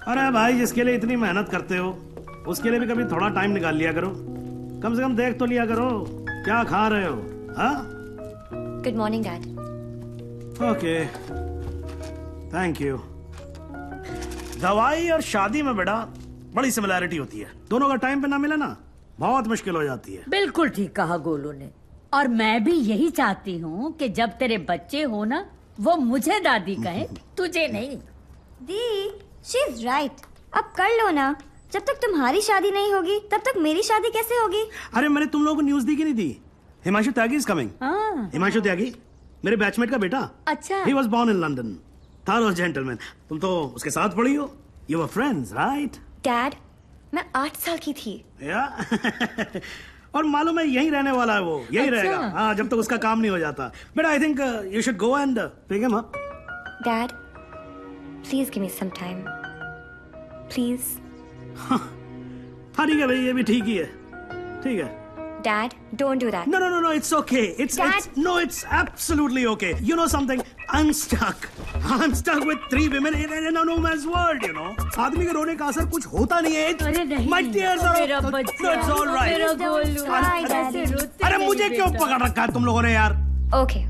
अरे भाई, जिसके लिए इतनी मेहनत करते हो उसके लिए भी कभी थोड़ा टाइम निकाल लिया करो। कम से कम देख तो लिया करो क्या खा रहे हो। हाँ, good morning dad. Okay, thank you. दवाई और शादी में बेटा बड़ी सिमिलैरिटी होती है। दोनों का टाइम पे ना मिले ना बहुत मुश्किल हो जाती है। बिल्कुल ठीक कहा गोलू ने। और मैं भी यही चाहती हूँ कि जब तेरे बच्चे हो ना, वो मुझे दादी कहे, तुझे नहीं। दी, शी इज राइट। अब कर लो ना। जब तक तुम्हारी शादी नहीं होगी तब तक मेरी शादी कैसे होगी? अरे मैंने तुम लोगों को न्यूज दी कि नहीं दी? Himanshu Tyagi is coming. हिमांशु त्यागी मेरे बैचमेट का बेटा। अच्छा। He was born in London. Thorough gentleman. तुम तो उसके साथ पढ़ी हो। You were friends right? Dad, मैं 8 साल की थी। या और मालूम है यहीं रहने वाला है वो, यहीं रहेगा। हाँ, जब तक उसका काम नहीं हो जाता। But I think you should go and pick him up. Dad, please give me some time please. हाँ ठीक है भाई, ये भी ठीक ही है। ठीक है। Dad, don't do that. No, no, no, no, it's okay. It's absolutely okay. You know something? I'm stuck with 3 women in a no man's world, you know. आदमी के रोने का असर कुछ होता नहीं है। अरे नहीं, My tears are... मेरा बच्चा, It's all right. मेरा गोलू, ऐसे रोते अरे नहीं मुझे क्यों बेटा। पकड़ रखा है तुम लोगों ने यार? Okay.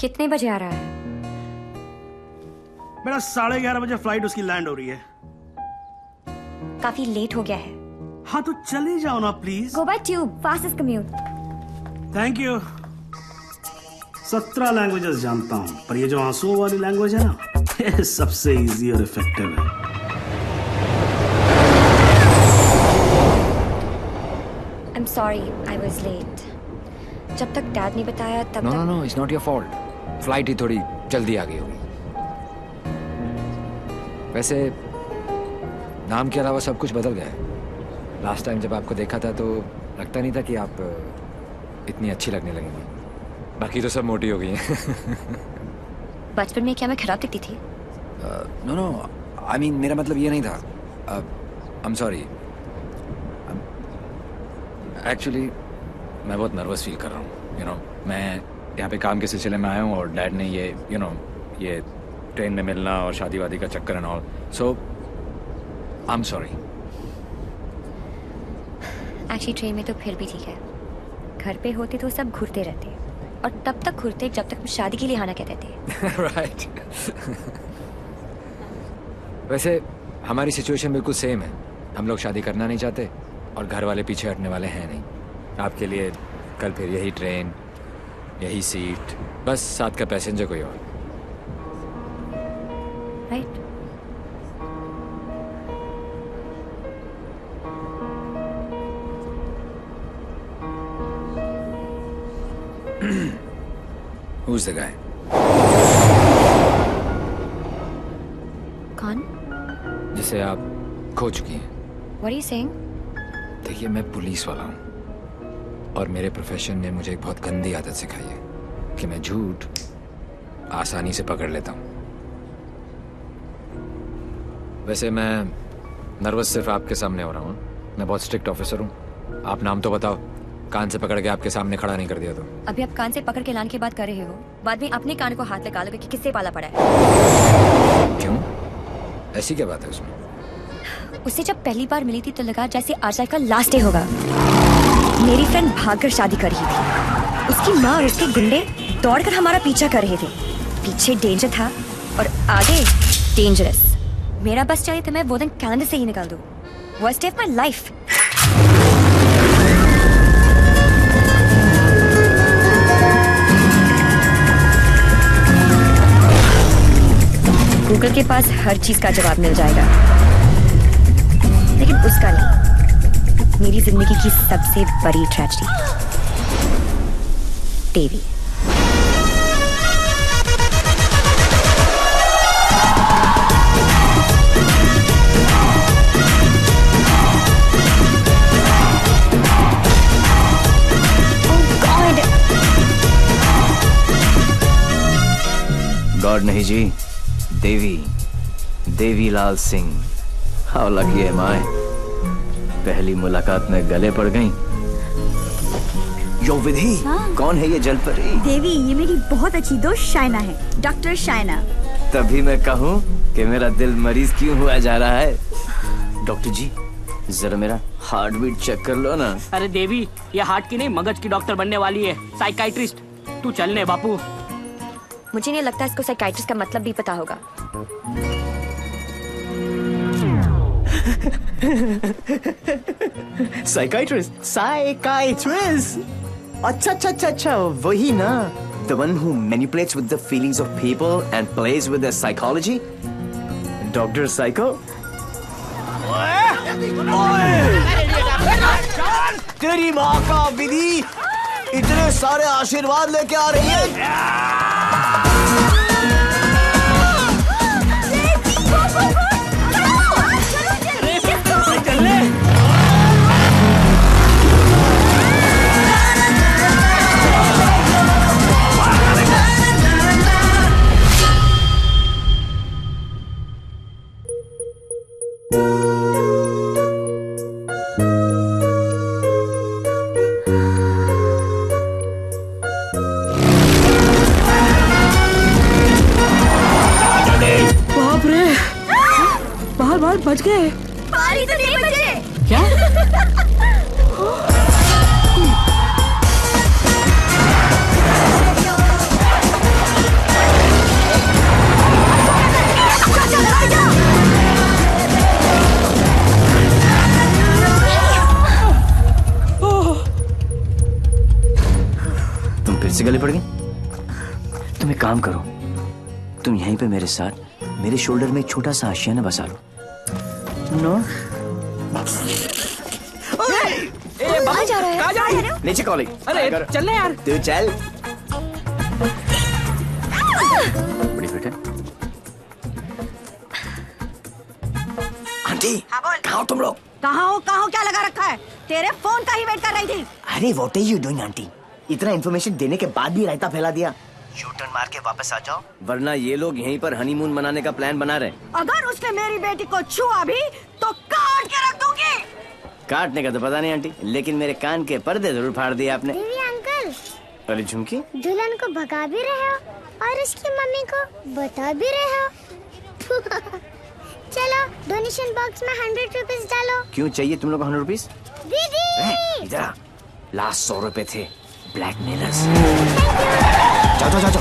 कितने बजे आ रहा है? मेरा 11:30 बजे फ्लाइट उसकी लैंड हो रही है। काफी लेट हो गया है। हाँ तो चले जाओ ना please. Go by tube, fastest commute. Thank you. 17 languages जानता हूँ, पर ये जो आंसुओं वाली लैंग्वेज है ना, ये सबसे इजी और इफेक्टिव है। I'm sorry, I was late. जब तक डैड ने बताया तब तक... No, it's not your fault. Flight ही थोड़ी जल्दी आ गई होगी। वैसे नाम के अलावा सब कुछ बदल गया है। लास्ट टाइम जब आपको देखा था तो लगता नहीं था कि आप इतनी अच्छी लगने लगेंगी। बाकी तो सब मोटी हो गई हैं। बचपन में क्या मैं खराब दिखती थी? नो, आई मीन मेरा मतलब ये नहीं था। I am sorry. एक्चुअली मैं बहुत नर्वस फील कर रहा हूँ। यू नो, मैं यहाँ पे काम के सिलसिले में आया हूँ और डैड ने ये ये ट्रेन में मिलना और शादी वादी का चक्कर and all, so I am sorry. Actually train में तो फिर भी ठीक है। घर पे होते तो सब घूरते रहते, और तब तक घूरते जब तक शादी के लिए आना कहते थे। राइट। वैसे हमारी सिचुएशन बिल्कुल सेम है। हम लोग शादी करना नहीं चाहते और घर वाले पीछे हटने वाले हैं नहीं। आपके लिए कल फिर यही ट्रेन, यही सीट, बस साथ का पैसेंजर कोई और। राइट। Who's the guy? कौन? जिसे आप खो चुकी हैं। What are you saying? देखिए, मैं पुलिस वाला हूँ और मेरे प्रोफेशन ने मुझे एक बहुत गंदी आदत सिखाई है कि मैं झूठ आसानी से पकड़ लेता हूँ। वैसे मैं नर्वस सिर्फ आपके सामने हो रहा हूँ। मैं बहुत स्ट्रिक्ट ऑफिसर हूँ। आप नाम तो बताओ, कान से पकड़ के आपके सामने खड़ा नहीं कर दिया तो। अभी आप कान से पकड़ के लाने की बात कर रहे हो, बाद में अपने कान को हाथ लगा लोगे कि किससे पाला पड़ा है। क्यों? ऐसी क्या बात है उसमें? उससे जब पहली बार मिली थी तो लगा जैसे आज का लास्ट डे होगा। मेरी फ्रेंड भागकर शादी कर रही थी। उसकी माँ और उसके गुंडे दौड़कर हमारा पीछा कर रहे थे। पीछे डेंजर था और आगे डेंजरस। मेरा बस चाहिए तो मैं वो दिन कैलेंडर से ही निकाल दूं। Worst day of my life. Google के पास हर चीज का जवाब मिल जाएगा, लेकिन उसका नहीं। मेरी जिंदगी की सबसे बड़ी ट्रेजेडी, देवी। गॉड नहीं जी, Devi Lal Singh. How lucky M आई। पहली मुलाकात में गले पड़ गई। यो विधि, कौन है ये जलपरी? देवी, ये मेरी बहुत अच्छी दोस्त शायना है, डॉक्टर शायना। तभी मैं कहूँ कि मेरा दिल मरीज क्यों हुआ जा रहा है। डॉक्टर जी जरा मेरा हार्ट बीट चेक कर लो ना। अरे देवी, ये हार्ट की नहीं मगज की डॉक्टर बनने वाली है, साइकाइट्रिस्ट। तू चलने बापू। मुझे नहीं लगता इसको साइकाइट्रिस्ट का मतलब भी पता होगा। साइकाइट्रिस्ट। अच्छा, वही ना। The one who manipulates with the feelings of people and plays with their psychology. Dr. Psycho? तेरी माँ का विधि इतने सारे आशीर्वाद लेके आ रही है। बाहर बच गए। पारी तो नहीं बचे। क्या? तुम फिर से गले पड़ गए। तुम एक काम करो, तुम यहीं पे मेरे साथ मेरे शोल्डर में एक छोटा सा आशियाना बसा लो। नो कहाँ जा रहा है? कहाँ जा रही है? नीचे कॉलेज। अरे चल यार। तू चल। बड़ी बेटा। आंटी कहाँ हो तुम लोग? कहाँ हो क्या लगा रखा है? तेरे फोन का ही वेट कर रही थी। अरे what are you doing aunty? इतना इन्फॉर्मेशन देने के बाद भी रायता फैला दिया। यू टर्न मार के वापस आ जाओ, वरना ये लोग यहीं पर हनीमून मनाने का प्लान बना रहे। अगर उसने मेरी बेटी को छुआ भी तो काट के रख दूंगी। काटने का तो पता नहीं आंटी, लेकिन मेरे कान के पर्दे जरूर फाड़ दिए आपने। देवी अंकल, अरे झुमकी, दुल्हन को भगा भी रहे हो और उसकी मम्मी को बता भी रहे हो। चलो डोनेशन बॉक्स में 100 रुपीस डालो। क्यों चाहिए तुम लोग को 100 रुपीस? दीदी इधर आ, लास्ट 100 रुपए थे ब्लैकमेलर्स। जाओ।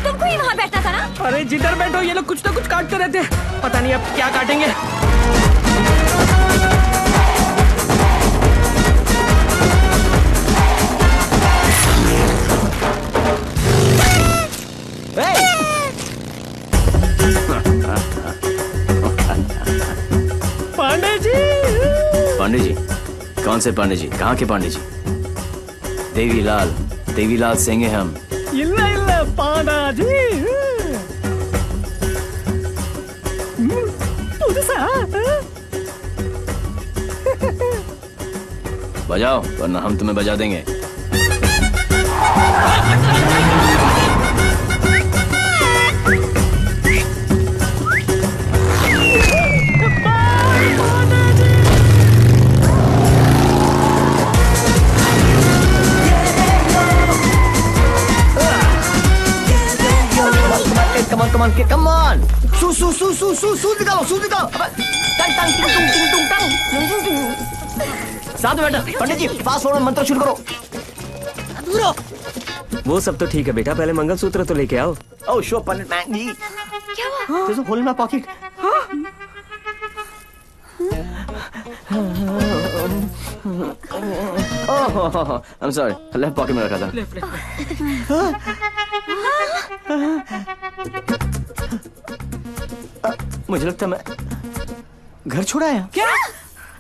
तुमको ही वहाँ बैठना था ना? अरे जिधर बैठो ये लोग कुछ ना कुछ काटते रहते हैं, पता नहीं अब क्या काटेंगे। पांडे जी? कौन से पांडे जी? कहाँ के पांडे जी? देवीलाल सिंह हैं हम। ಇಲ್ಲ ಪಾಂಡಾಜಿ पुதுசா बजाओ वरना हम तुम्हें बजा देंगे। Come on. Su दिखाओ। टंग। साथ में बैठा। पंडित जी फास्ट फॉरवर्ड मंत्र शुरू करो। वो सब तो ठीक है बेटा, पहले मंगलसूत्र तो लेके आओ। Oh sure पंडित मैन जी। क्या हुआ? There's a hole in my pocket. Oh, I'm sorry. Left pocket में रखा था। मुझे लगता मैं घर छोड़ा है। क्या?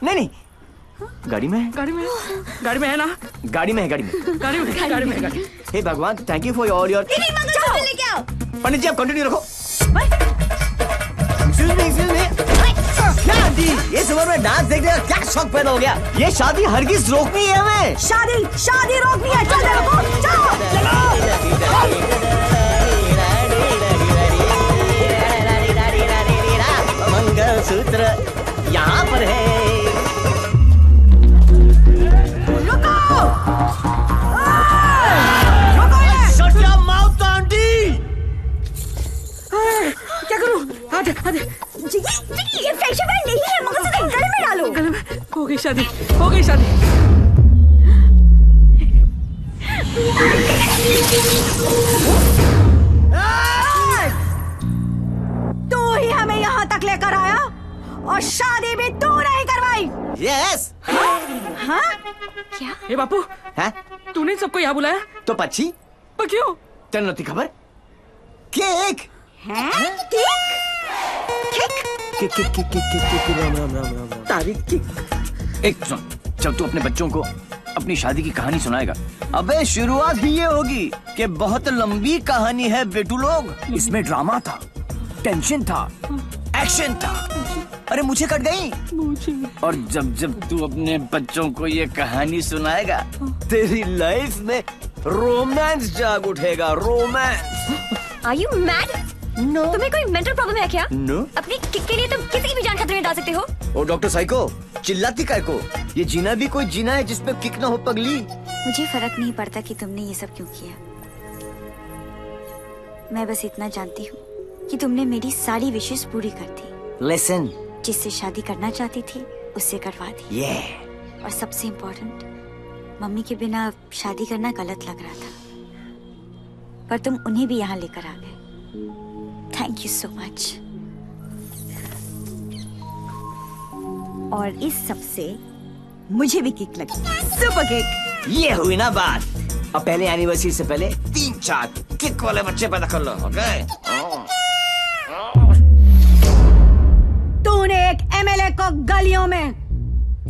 नहीं गाड़ी में है। गाड़ी में है ना? गाड़ी में। हे भगवान, thank you for all your. Pandit ji आप कंटिन्यू रखो। एक्सक्यूज मी क्या आंटी, इस उम्र में डांस देखने का क्या शौक पैदा हो गया? ये शादी हरगिज रोकनी है हमें। शादी रोकनी है। चल मेरे को, मंगलसूत्र यहाँ पर है। Shut your mouth, aunty! क्या करूं? आधे ये फेशियल बैंड नहीं है, मंगलसूत्र गले में डालो। गले में हो गई शादी। तू ही हमें यहाँ तक लेकर आया और शादी भी तू नहीं करवाई। Yes. हाँ? ए बापू, हैं? तूने सबको यहाँ बुलाया? तो पक्षी पर क्यों? तेरे नती खबर? केक तारीख केक। एक सुन, जब तू अपने बच्चों को अपनी शादी की कहानी सुनाएगा, अबे शुरुआत ही ये होगी कि बहुत लंबी कहानी है बेटू लोग। इसमें ड्रामा था, टेंशन था, एक्शन था। अरे मुझे कट गई। और जब जब तू अपने बच्चों को ये कहानी सुनाएगा, तेरी लाइफ में रोमांस जाग उठेगा। Romance. Are you mad? No. तुम्हें कोई मेंटल प्रॉब्लम है क्या? No. अपनी किक के लिए तुम किसी की भी जान खतरे में डाल सकते हो। ओ डॉक्टर साइको, चिल्लाती काय को? ये जीना भी कोई जीना है जिसपे किक ना हो पगली। मुझे फर्क नहीं पड़ता कि तुमने ये सब क्यों किया। मैं बस इतना जानती हूँ कि तुमने मेरी सारी विशेष पूरी कर दी। Listen. जिससे शादी करना चाहती थी उससे करवा दी। Yeah. और सबसे इम्पोर्टेंट, मम्मी के बिना शादी करना गलत लग रहा था, पर तुम उन्हें भी यहाँ लेकर आ गए। Thank you so much. और इस सब से मुझे भी किक लगी। Super kick. ये हुई ना बात। अब पहले एनिवर्सरी से पहले 3-4 किक वाले बच्चे पैदा कर लो, ओके? तूने एक एमएलए को गलियों में,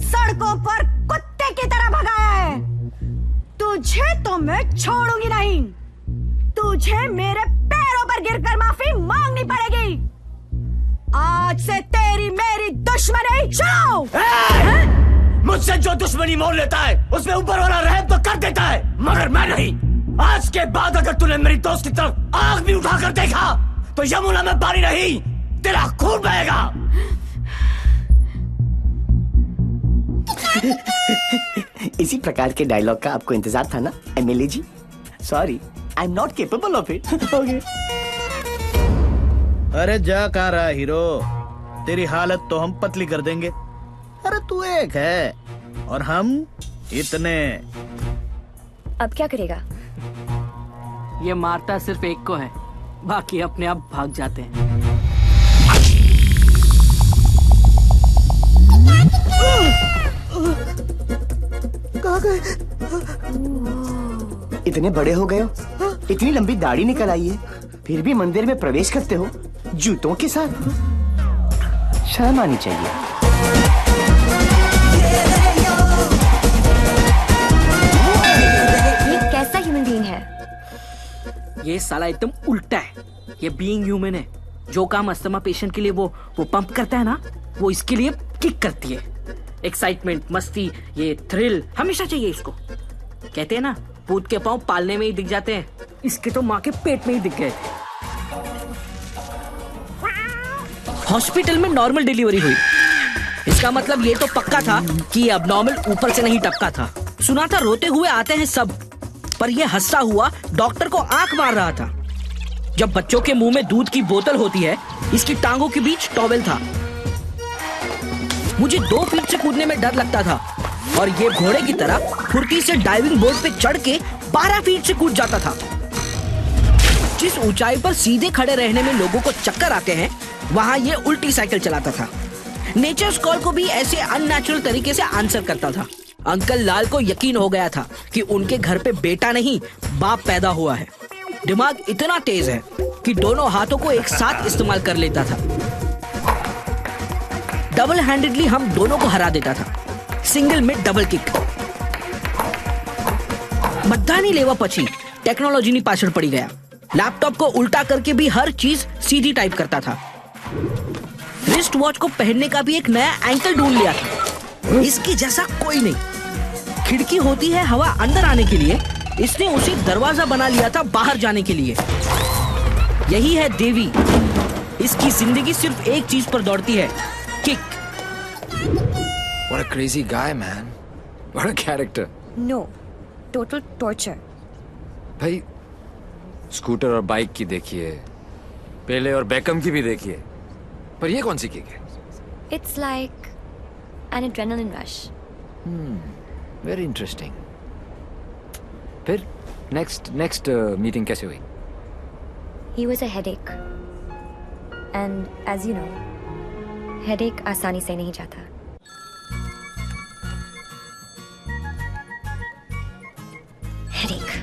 सड़कों पर कुत्ते की तरह भगाया है। तुझे तो मैं छोड़ूंगी नहीं। तुझे मेरे पैरों पर गिरकर माफी मांगनी पड़ेगी। आज से तेरी मेरी दुश्मनी शुरू। मुझसे जो दुश्मनी मोल लेता है उसमें ऊपर वाला रहम तो कर देता है, मगर मैं नहीं। आज के बाद अगर तूने मेरी दोस्त की तरफ आग भी उठाकर देखा तो यमुना में पानी नहीं, तेरा खून बहेगा। इसी प्रकार के डायलॉग का आपको इंतजार था ना MLA ji? Sorry, I am not capable of it. Okay. अरे जा कहाँ रहा हीरो, तेरी हालत तो हम पतली कर देंगे। अरे तू एक है और हम इतने। अब क्या करेगा? ये मारता सिर्फ एक को है, बाकी अपने आप भाग जाते हैं। कहाँ गए? इतने बड़े हो गए हो, इतनी लंबी दाढ़ी निकल आई है, फिर भी मंदिर में प्रवेश करते हो जूतों के साथ। शर्म आनी चाहिए। ये कैसा ह्यूमन बीइंग है? ये साला एकदम उल्टा है। ये बीइंग ह्यूमन है। जो काम अस्थमा पेशेंट के लिए वो पंप करता है ना, वो इसके लिए किक करती है। एक्साइटमेंट, मस्ती, ये थ्रिल हमेशा चाहिए इसको। कहते हैं ना, भूत के पांव पालने में ही दिख जाते हैं। इसके तो माँ के पेट में ही दिख गए थे। हॉस्पिटल में नॉर्मल डिलीवरी हुई, इसका मतलब ये तो पक्का था कि ये अबनॉर्मल ऊपर से नहीं टपका था। सुना था रोते हुए आते हैं सब, पर ये हंसता हुआ डॉक्टर को आंख मार रहा था। जब बच्चों के मुंह में दूध की बोतल होती है, इसकी टांगों के बीच टॉवेल था। मुझे 2 फीट से कूदने में डर लगता था और ये घोड़े की तरह फुर्ती से डाइविंग बोर्ड पे चढ़ के 12 फीट से कूद जाता था। जिस ऊंचाई पर सीधे खड़े रहने में लोगों को चक्कर आते हैं, वहां ये उल्टी साइकिल चलाता था। नेचर्स कॉल को भी ऐसे अननेचुरल तरीके से आंसर करता था। अंकल लाल को यकीन हो गया था कि उनके घर पे बेटा नहीं बाप पैदा हुआ है। दिमाग इतना तेज है कि दोनों हाथों को एक साथ इस्तेमाल कर लेता था। डबल हैंडेडली हम दोनों को हरा देता था, सिंगल में डबल किक। बधानी लेवा पची टेक्नोलॉजी ની પાછળ પડી गया। लैपटॉप को उल्टा करके भी हर चीज सीधी टाइप करता था। रिस्ट वॉच को पहनने का भी एक नया एंकल ढूंढ लिया था। इसके जैसा कोई नहीं। खिड़की होती है हवा अंदर आने के लिए, इसने उसे दरवाजा बना लिया था बाहर जाने के लिए। यही है देवी। इसकी जिंदगी सिर्फ एक चीज पर दौड़ती है, kick. What a crazy guy, man. What a character. No, total torture. भाई स्कूटर और बाइक की देखिए, पेले और बेकम की भी देखिए, पर ये कौन सी किक है? It's like an adrenaline rush. Very interesting. फिर next meeting कैसे हुई? He was a headache. And as you know, headache आसानी से नहीं जाता। Headache.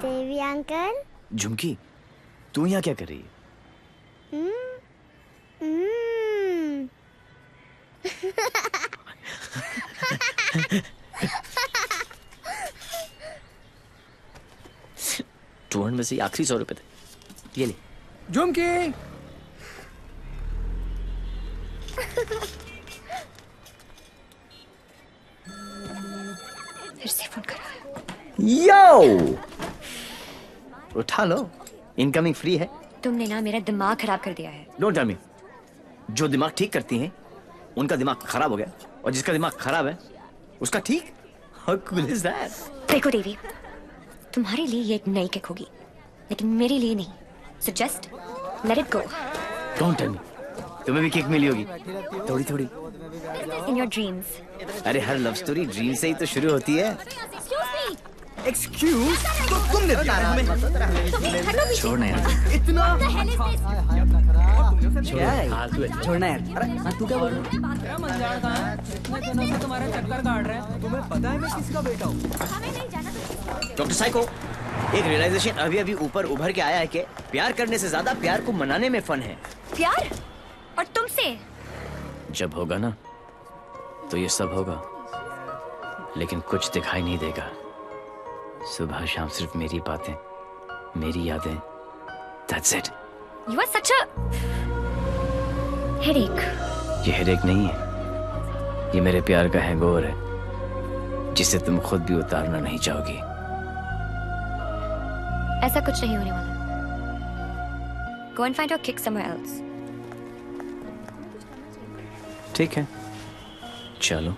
देवी अंकल। झुमकी, तू यहाँ क्या कर रही है? टूर में से आखिरी 100 रुपए थे, ये ले। झुमकी। फिर से फोन करा है। यो, उठा लो, इनकमिंग फ्री है। तुमने ना मेरा दिमाग खराब कर दिया है। Don't tell me. जो दिमाग ठीक करती हैं उनका दिमाग खराब हो गया, और जिसका दिमाग खराब है उसका ठीक। How cool is that? देखो देवी, तुम्हारे लिए ये एक नई किक होगी, लेकिन मेरे लिए नहीं। So just let it go. Don't tell me. तुम्हें भी किक मिली होगी, थोड़ी थोड़ी। In your dreams. अरे हर लव स्टोरी ड्रीम से ही तो शुरू होती है। एक्सक्यूज, तो तुमने दिया हमें। छोड़ना यार। छोड़ना यार। अरे तू क्या बोल रहा है? डॉक्टर साइको, एक रियलाइजेशन अभी अभी ऊपर उभर के आया है कि प्यार करने से ज्यादा प्यार को मनाने में फन है। प्यार? और तुमसे? जब होगा ना तो ये सब होगा, लेकिन कुछ दिखाई नहीं देगा। सुबह शाम सिर्फ मेरी बातें, मेरी यादें। That's it. You are such a headache. ये हेडेक नहीं है, ये मेरे प्यार का हैंगओवर है, जिसे तुम खुद भी उतारना नहीं चाहोगी। ऐसा कुछ नहीं होने वाला। Go and find your kick somewhere else. ठीक है, चलो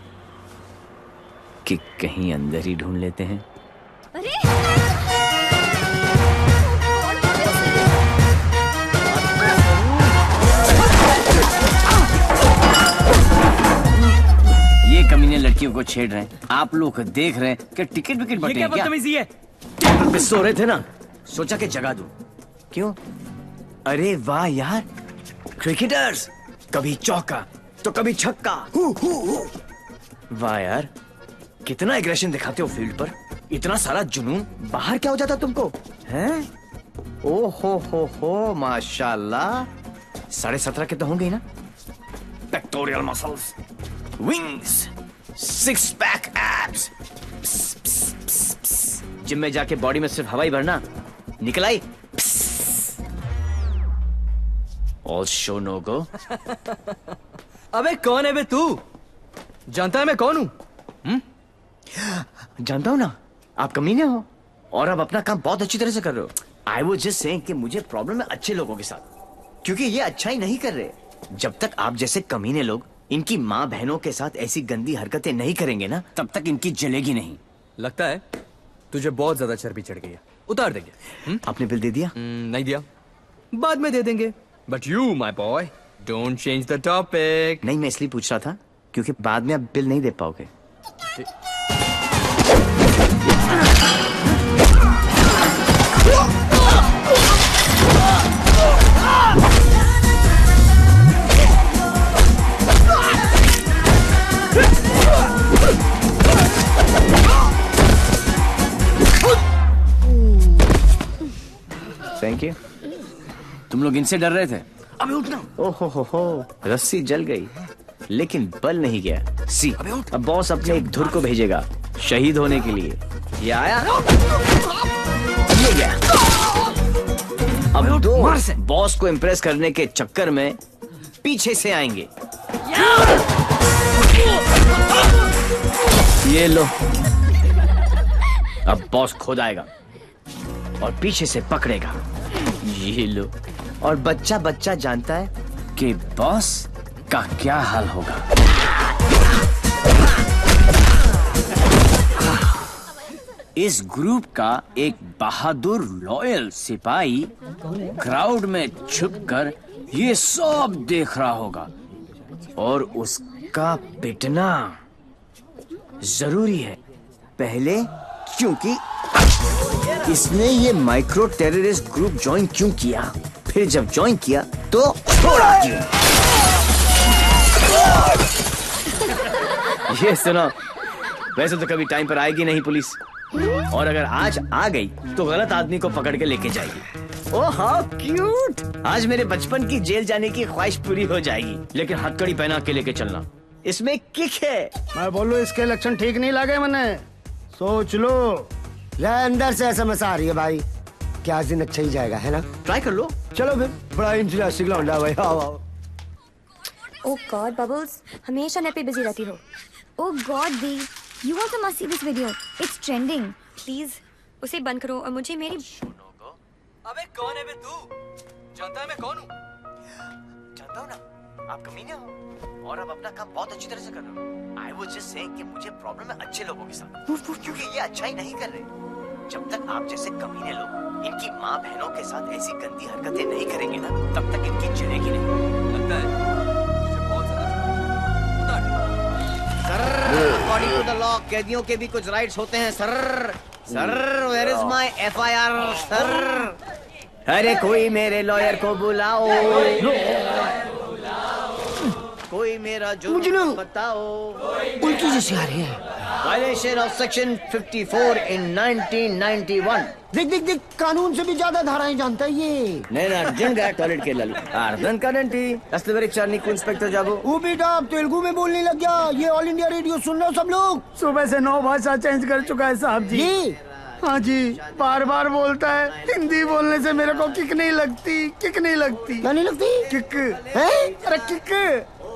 किक कहीं अंदर ही ढूंढ लेते हैं। अरे! ये कमीने लड़कियों को छेड़ रहे हैं, आप लोग देख रहे हैं कि टिकट विकेट बटे हैं क्या? बदतमीजी है। पे सो रहे थे ना, सोचा कि जगा दूं। क्यों? अरे वाह यार, क्रिकेटर्स कभी चौका तो कभी छक्का। वाह यार, कितना एग्रेशन दिखाते हो फील्ड पर, इतना सारा जुनून। बाहर क्या हो जाता तुमको, हैं? ओ हो माशाल्लाह। 17.5 के तो होंगे ही ना। Pectoral muscles, wings, 6 pack abs. Gym में जाके बॉडी में सिर्फ हवा ही भरना, निकल आई। ऑल शो नो गो। अबे कौन है बे तू? जानता है मैं कौन हूँ? जानता हूँ ना, आप कमीने हो और आप अपना काम बहुत अच्छी तरह से कर रहे हो। आई वाज जस्ट सेइंग कि मुझे प्रॉब्लम है अच्छे लोगों के साथ, क्योंकि ये अच्छा ही नहीं कर रहे। जब तक आप जैसे कमीने लोग इनकी माँ बहनों के साथ ऐसी गंदी हरकतें नहीं करेंगे ना, तब तक इनकी जलेगी नहीं। लगता है तुझे बहुत ज्यादा चर्बी चढ़ गई है, उतार देंगे। आपने बिल दे दिया? नहीं दिया, बाद में दे देंगे। But you my boy don't change the topic. नहीं, मैं इसलिए पूछ रहा था क्योंकि बाद में आप बिल नहीं दे पाओगे। Thank you. तुम लोग इनसे डर रहे थे? अबे उठना। ओहो हो, रस्सी जल गई, लेकिन बल नहीं गया। सी अब बॉस अपने एक धुर को भेजेगा शहीद होने के लिए। ये आया, ये गया। अब दो बॉस को इम्प्रेस करने के चक्कर में पीछे से आएंगे। ये लो, अब बॉस खुद आएगा और पीछे से पकड़ेगा। ये लो, और बच्चा बच्चा जानता है कि बॉस का क्या हाल होगा। इस ग्रुप का एक बहादुर लॉयल सिपाही क्राउड में छुपकर ये सब देख रहा होगा और उसका पिटना जरूरी है। पहले क्योंकि इसने ये माइक्रो टेररिस्ट ग्रुप ज्वाइन क्यों किया, फिर जब ज्वाइन किया तो छोड़ा क्यों। ये सुनो, वैसे तो कभी टाइम पर आएगी नहीं पुलिस, और अगर आज आ गई तो गलत आदमी को पकड़ के लेके जाएगी। ओह हाउ क्यूट, आज मेरे बचपन की जेल जाने की ख्वाहिश पूरी हो जाएगी। लेकिन हथकड़ी पहना के लेके चलना, इसमें किक है। मैं बोलूं इसके लक्षण ठीक नहीं लगे मैंने, सोच लो। अंदर से SMS आ रही है भाई, क्या दिन अच्छा ही जाएगा, है ना? ट्राई कर लो। चलो फिर, बड़ा इंटरेस्टिंग लौंडा भाई। आओ। ओह गॉड बबल्स, हमेशा नेट पे बिजी रहती हो। ओह गॉड दी, you also must see this video, it's trending. Please उसे बंद करो और मुझे मेरी। अबे कौन है बे तू? जानता है मैं कौन हूँ? जानता हूँ ना, आप कमीने हो और आप अपना काम बहुत अच्छी तरह से कर रहे हो। I was just saying कि मुझे प्रॉब्लम है अच्छे लोगों के साथ, क्योंकि ये अच्छा ही नहीं कर रहे। जब तक आप जैसे कमीने लोग इनकी माँ बहनों के साथ ऐसी गंदी हरकतें नहीं करेंगे ना, तब तक इनकी जलेगी नहीं। लगता है मुझे बहुत sir, according to the law कैदियों के भी कुछ राइट्स होते हैं sir. Sir where is my FIR sir? अरे कोई मेरे लॉयर को बुलाओ, कोई मेरा जुर्म बताओ। उल्टी जैसी आ रही है। Violation of section 54 in 1991। देख देख देख, कानून से भी ज्यादा धाराएं जानता है ये। నేను అర్జెంట్ గా టాయిలెట్ కి వెళ్ళాలి। అర్థం కాదండి, అస్తవరి చార్ని को इंस्पेक्टर जाबो। वो बेटा अब तेलुगु में बोलने लग गया। ये ऑल इंडिया रेडियो सुन रहे हो सब लोग? सुबह से 9 भाषा चेंज कर चुका है साहब जी। हाँ जी, बार बार बोलता है। हिंदी बोलने से मेरे को किक नहीं लगती, किक नहीं लगती। क्या नहीं लगती? किक है? अरे किक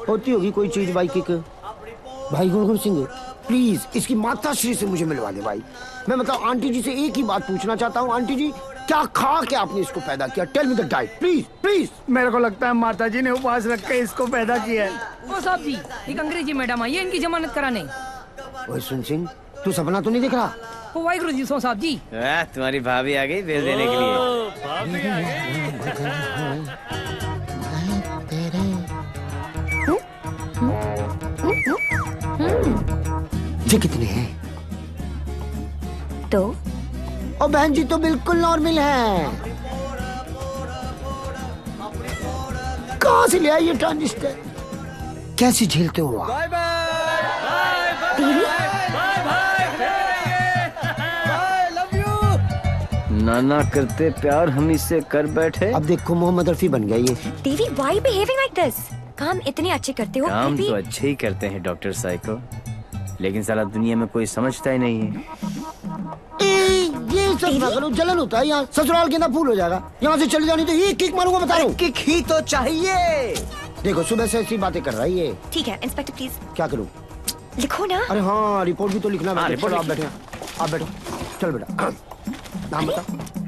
होती होगी कोई चीज भाई, किक। भाई गुणगुण सिंह प्लीज इसकी माता श्री से मुझे मिलवा दे भाई। मैं मतलब आंटी जी से एक ही बात पूछना चाहता हूँ। आंटी जी, क्या खा के आपने इसको पैदा किया? Tell me the diet please please. मेरे को लगता है माता जी ने उपवास रख के इसको पैदा किया है। ओ साहब जी, एक अंग्रेजी मैडम आई है इनकी जमानत कराने। ओए सुन सिंह, तू सपना तो नहीं देख रहा? ओ वाहिगुरु जी सो साहब जी। तुम्हारी भाभी आ गई बेल देने के लिए। ये कितने हैं? तो ओ बहन जी तो बिल्कुल नॉर्मल है। कहाँ से ले आई ये ट्रांजिस्टर? कैसे झेलते हो आप? नाना करते प्यार हम इससे कर बैठे। अब देखो मोहम्मद रफी बन गया ये। देवी, why behaving like this? काम इतने अच्छे करते हो काम फिर तो भी। अच्छे ही करते हैं डॉक्टर साइको, लेकिन साला दुनिया में कोई समझता ही नहीं है। ये सब ना करो, जलन होता है यहाँ। ससुराल के अंदर फूल हो जाएगा। यहाँ से चली जानी तो ये किक मारूंगा, बता रहा हूँ। किक ही तो चाहिए। देखो सुबह से ऐसी बातें कर रहा है ये। ठीक है इंस्पेक्टर प्लीज। क्या करूँ? लिखो ना। अरे हाँ, रिपोर्ट भी तो लिखना है। रिपोर्ट आप बैठे, आप बैठो। चल बेटा, नाम बता।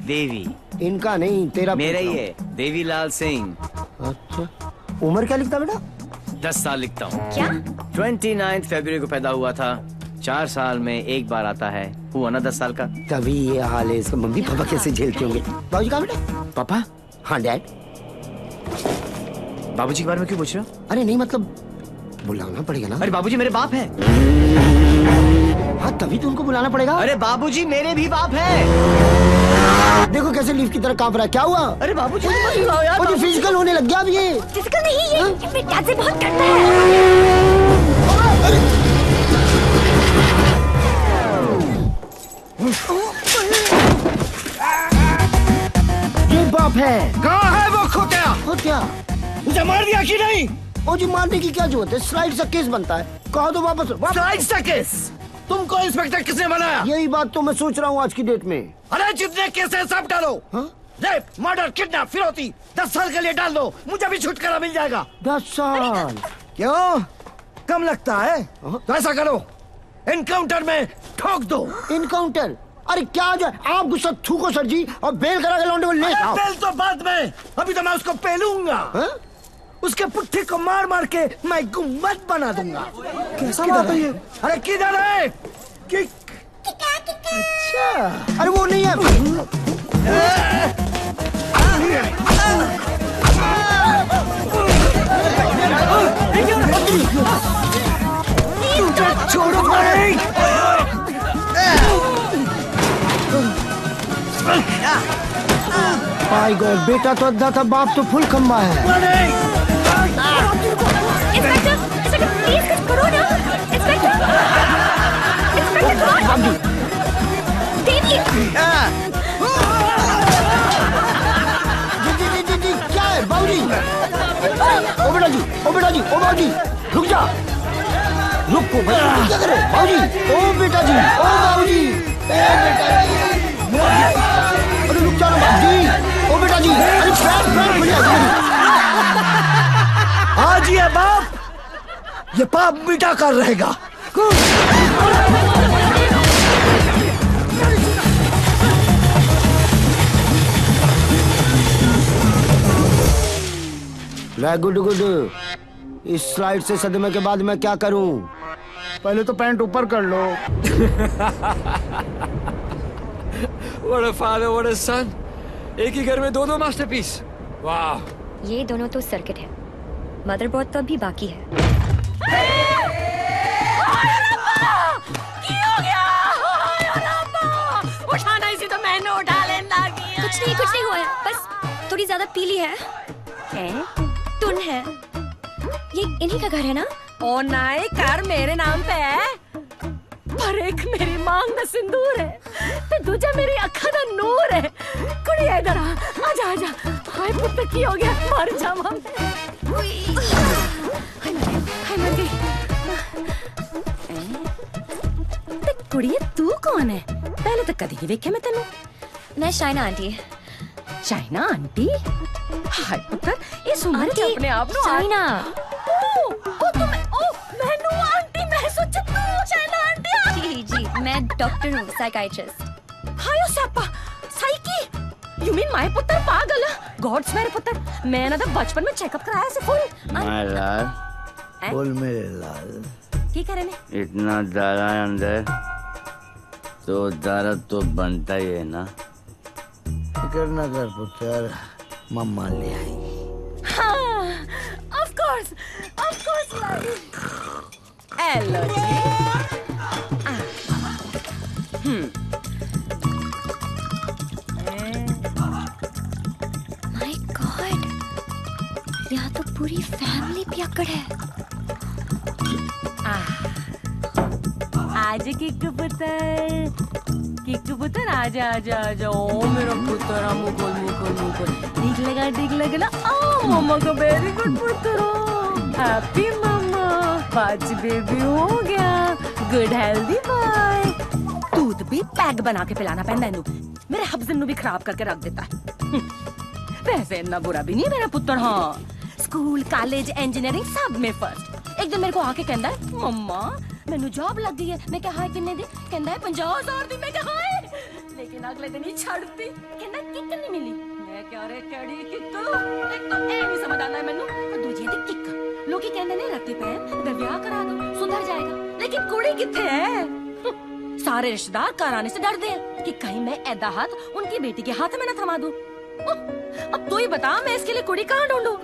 देवी। इनका नहीं, तेरा। मेरा ही है, देवीलाल सिंह। अच्छा, उम्र क्या लिखता बेटा? 10 साल लिखता हूँ। क्या? 29 फरवरी को पैदा हुआ था। 4 साल में एक बार आता है। हुआ ना 10 साल का। तभी ये हाल है इसका। मम्मी पापा कैसे झेलते होंगे? बाबूजी कहाँ बेटा? पापा? हाँ डैड। बाबूजी के बारे में क्यों पूछ रहे हो? अरे नहीं मतलब बुलाना पड़ेगा ना। अरे बाबूजी मेरे बाप है। हाँ तभी तो उनको बुलाना पड़ेगा। अरे बाबूजी मेरे भी बाप है। देखो कैसे लीफ की तरह कांप रहा है। क्या हुआ? अरे बाबूजी मुझे फिजिकल होने लग गया अब ये। फिजिकल नहीं, ये अपने डैड से बहुत करता है। ये बाप है। कहाँ है वो खोतिया? खोतिया मुझे मार दिया कि नहीं? ओ जी मारने की क्या जरूरत है, स्लाइड सा केस बनता है, कहा तो वापस स्लाइड सा केस? तुमको इंस्पेक्टर किसने बनाया? यही बात तो मैं सोच रहा हूँ आज की डेट में। अरे जितने केस है सब डालो। रेप, मर्डर, किडनैप, फिरौती 10 साल के लिए डाल दो, मुझे भी छुटकारा मिल जाएगा। 10 साल? क्यों कम लगता है? तो ऐसा करो, एनकाउंटर में ठोक दो। एनकाउंटर? अरे क्या जाए, आप गुस्सा थूको सर जी और बेल करा के लौंडे को ले आओ। बेल तो बाद में, अभी तो मैं उसको पेलूंगा। उसके पुट्ठे को मार मार के मैं गुम्बद बना दूंगा। कैसा बात है ये? अरे किधर है? अच्छा, अरे वो नहीं है। छोड़ो भाई। माय गॉड, बेटा तो अद्धा था, बाप तो फुल खंबा है। इंस्पेक्टर, प्लीज कुछ करो ना। इंस्पेक्टर, जी, क्या है बाबूजी? ओ बेटा जी, ओ बेटा जी, ओ बाबूजी, रुक जा, रुको भाई, क्या करे बाबूजी? ओ बेटा जी, ओ बाबूजी, बेटा जी, अरे रुक जा ना बाबूजी, ओ बेटा जी, अरे पैर खुल जाएगा। आज ये बाप ये पाप मिटा कर रहेगा। गुड गुड, इस स्लाइड से सदमे के बाद मैं क्या करूं? पहले तो पैंट ऊपर कर लो। What a father, what a son. एक ही घर में दो मास्टरपीस। वाह। ये दोनों तो सर्किट है, मदरबोर्ड तो अभी बाकी है। उठाना इसी तो मैंने उठा लेना किया। कुछ नहीं हुआ है, बस थोड़ी ज्यादा पीली है। टुन है, ये इन्हीं का घर है ना? ओ नाई, कार मेरे नाम पे है, पर एक मेरी मांग दा सिंदूर है, तो दूजा मेरी अखा दा नूर है। कुड़िया इधर आजा आजा। हाय पुत्र की हो गया, मर जावा मैं। हाय मर गई। ते कुड़िया तू कौन है? पहले तो कदी नहीं देखे मैं तेनू। मैं शाइना आंटी। शाइना आंटी? हाय पुत्र, इस उम्र च अपने आप नु शाइना। ओ मैनू आंटी, मैं सोचा तू शाइना आंटी। जी, मैं डॉक्टर हूँ, साइकाइट्रिस्ट। हायो सप्पा, साइकी? यू मीन माय पुत्र पागल? गॉड्स मेरे पुत्र, मैं ना तो बचपन में चेकअप कराया से फुल। माय लाल, बोल मेरे लाल, की करे ने? इतना दारा अंदर तो दर्द तो बनता ही है ना। फिक्र न कर पुत्र, मम्मा ले आई। हाँ, of course, hello ji. My God, यहाँ तो पूरी फैमिली पियक्कड़ है। आज किक्कू पुत्र आजा आजा आजा। ओ मेरा पुत्र, मुकुल ठीक लगा ना। ओ मम्मा को वेरी गुड पुत्र, हैप्पी मम्मा, पांच बेबी हो गया, गुड हेल्दी बॉय। दूध भी पैक बना के पिलाना पैंदा है, मेरे हब्जन भी खराब करके रख देता है। वैसे इतना बुरा भी नहीं मेरा पुत्र। हाँ, स्कूल कॉलेज इंजीनियरिंग सब में फर्स्ट। एक दिन मेरे को आके कहता है, मम्मा मैनू जॉब लग गई है। मैं क्या हाय किन्ने दी? कहता है 50,000 दी। मैं क्या हाय, लेकिन अगले दिन ही छड़ दी। कहना किक नहीं मिली। मैं क्या रे केड़ी किक, एक तो ए नहीं समझ आता है मैनू, और दूजी दी किक। लोकी कहंदे ने रत्ती पैन दा ब्याह करा दो, सुधर जाएगा। लेकिन कुड़ी किथे है? सारे रिश्तेदार कराने से डरते हैं कि कहीं मैं ऐदा हाथ उनकी बेटी के हाथ में न थमा दूं। अब तू ही बता, मैं इसके लिए कुड़ी कहाँ ढूंढूं?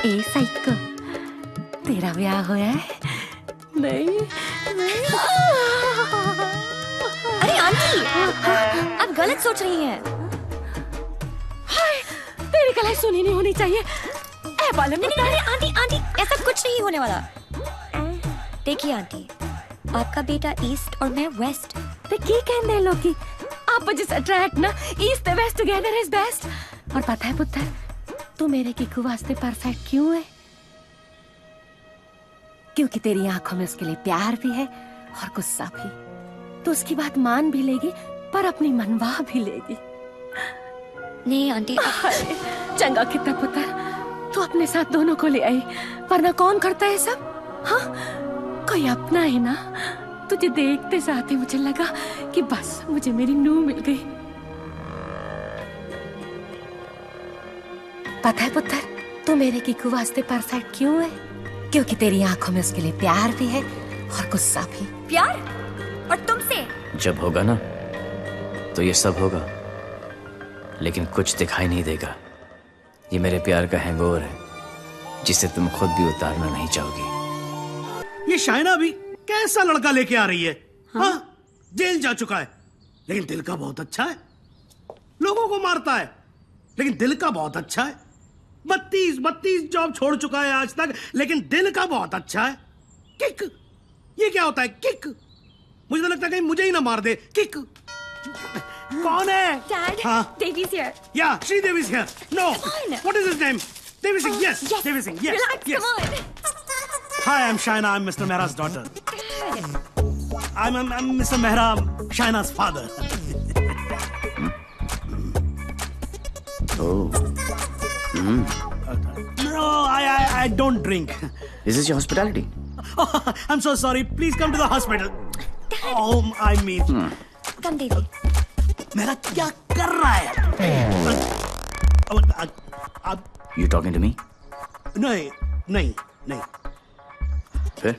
ए साइको, तेरा ब्याह हुआ है? नहीं। अरे आंटी, आप गलत सोच रही हैं। हाय, तेरी मेरी कलाई सुनी नहीं होनी चाहिए। ए बालम नहीं, आंटी आंटी ऐसा कुछ नहीं होने वाला। देखिए आंटी, आपका बेटा ईस्ट और मैं वेस्ट। तो की कहने लोगी आपस अट्रैक्ट ना, east west together is best. और पता है पुत्र, तू मेरे किकू वास्ते परफेक्ट क्यों है? क्योंकि तेरी आंखों में उसके लिए प्यार भी है और गुस्सा भी। तो उसकी बात मान भी लेगी पर अपनी मनवा भी लेगी। नहीं आंटी, चंगा कितना पुत्र, तू अपने साथ दोनों को ले आई, वरना कौन करता है सब? हाँ, कोई अपना है ना। तुझे देखते साथ ही मुझे लगा कि बस मुझे मेरी नूह मिल गई। पता है पुत्र, तू मेरे किकू वास्ते परफेक्ट क्यों है? क्योंकि तेरी आंखों में उसके लिए प्यार भी है और गुस्सा भी। प्यार? और तुमसे? जब होगा ना तो ये सब होगा, लेकिन कुछ दिखाई नहीं देगा। ये मेरे प्यार का हैंगओवर है जिसे तुम खुद भी उतारना नहीं चाहोगी। ये शाइना भी कैसा लड़का लेके आ रही है? हाँ? जेल जा चुका है लेकिन दिल का बहुत अच्छा है। लोगों को मारता है लेकिन दिल का बहुत अच्छा है। 32 जॉब छोड़ चुका है आज तक, लेकिन दिल का बहुत अच्छा है। किक, ये क्या होता है किक? मुझे तो लगता है कहीं मुझे ही ना मार दे। किक कौन है? Dad, हाँ? Devi's here. Yeah, Sridevi is here. No. Come on. What is his name? Devi Singh. Yes. Yes. Devi Singh. Yes. Relax, Yes. come on. Hi, I'm Shaina. I'm Mr. Mehra's daughter. I'm Mr. Mehra, Shaina's father. Oh. No, I don't drink. Is this your hospitality? Oh, I'm so sorry. Please come to the hospital. Oh, I mean. Come, Devi. मेरा क्या कर रहा है? You talking to me? नहीं. फिर?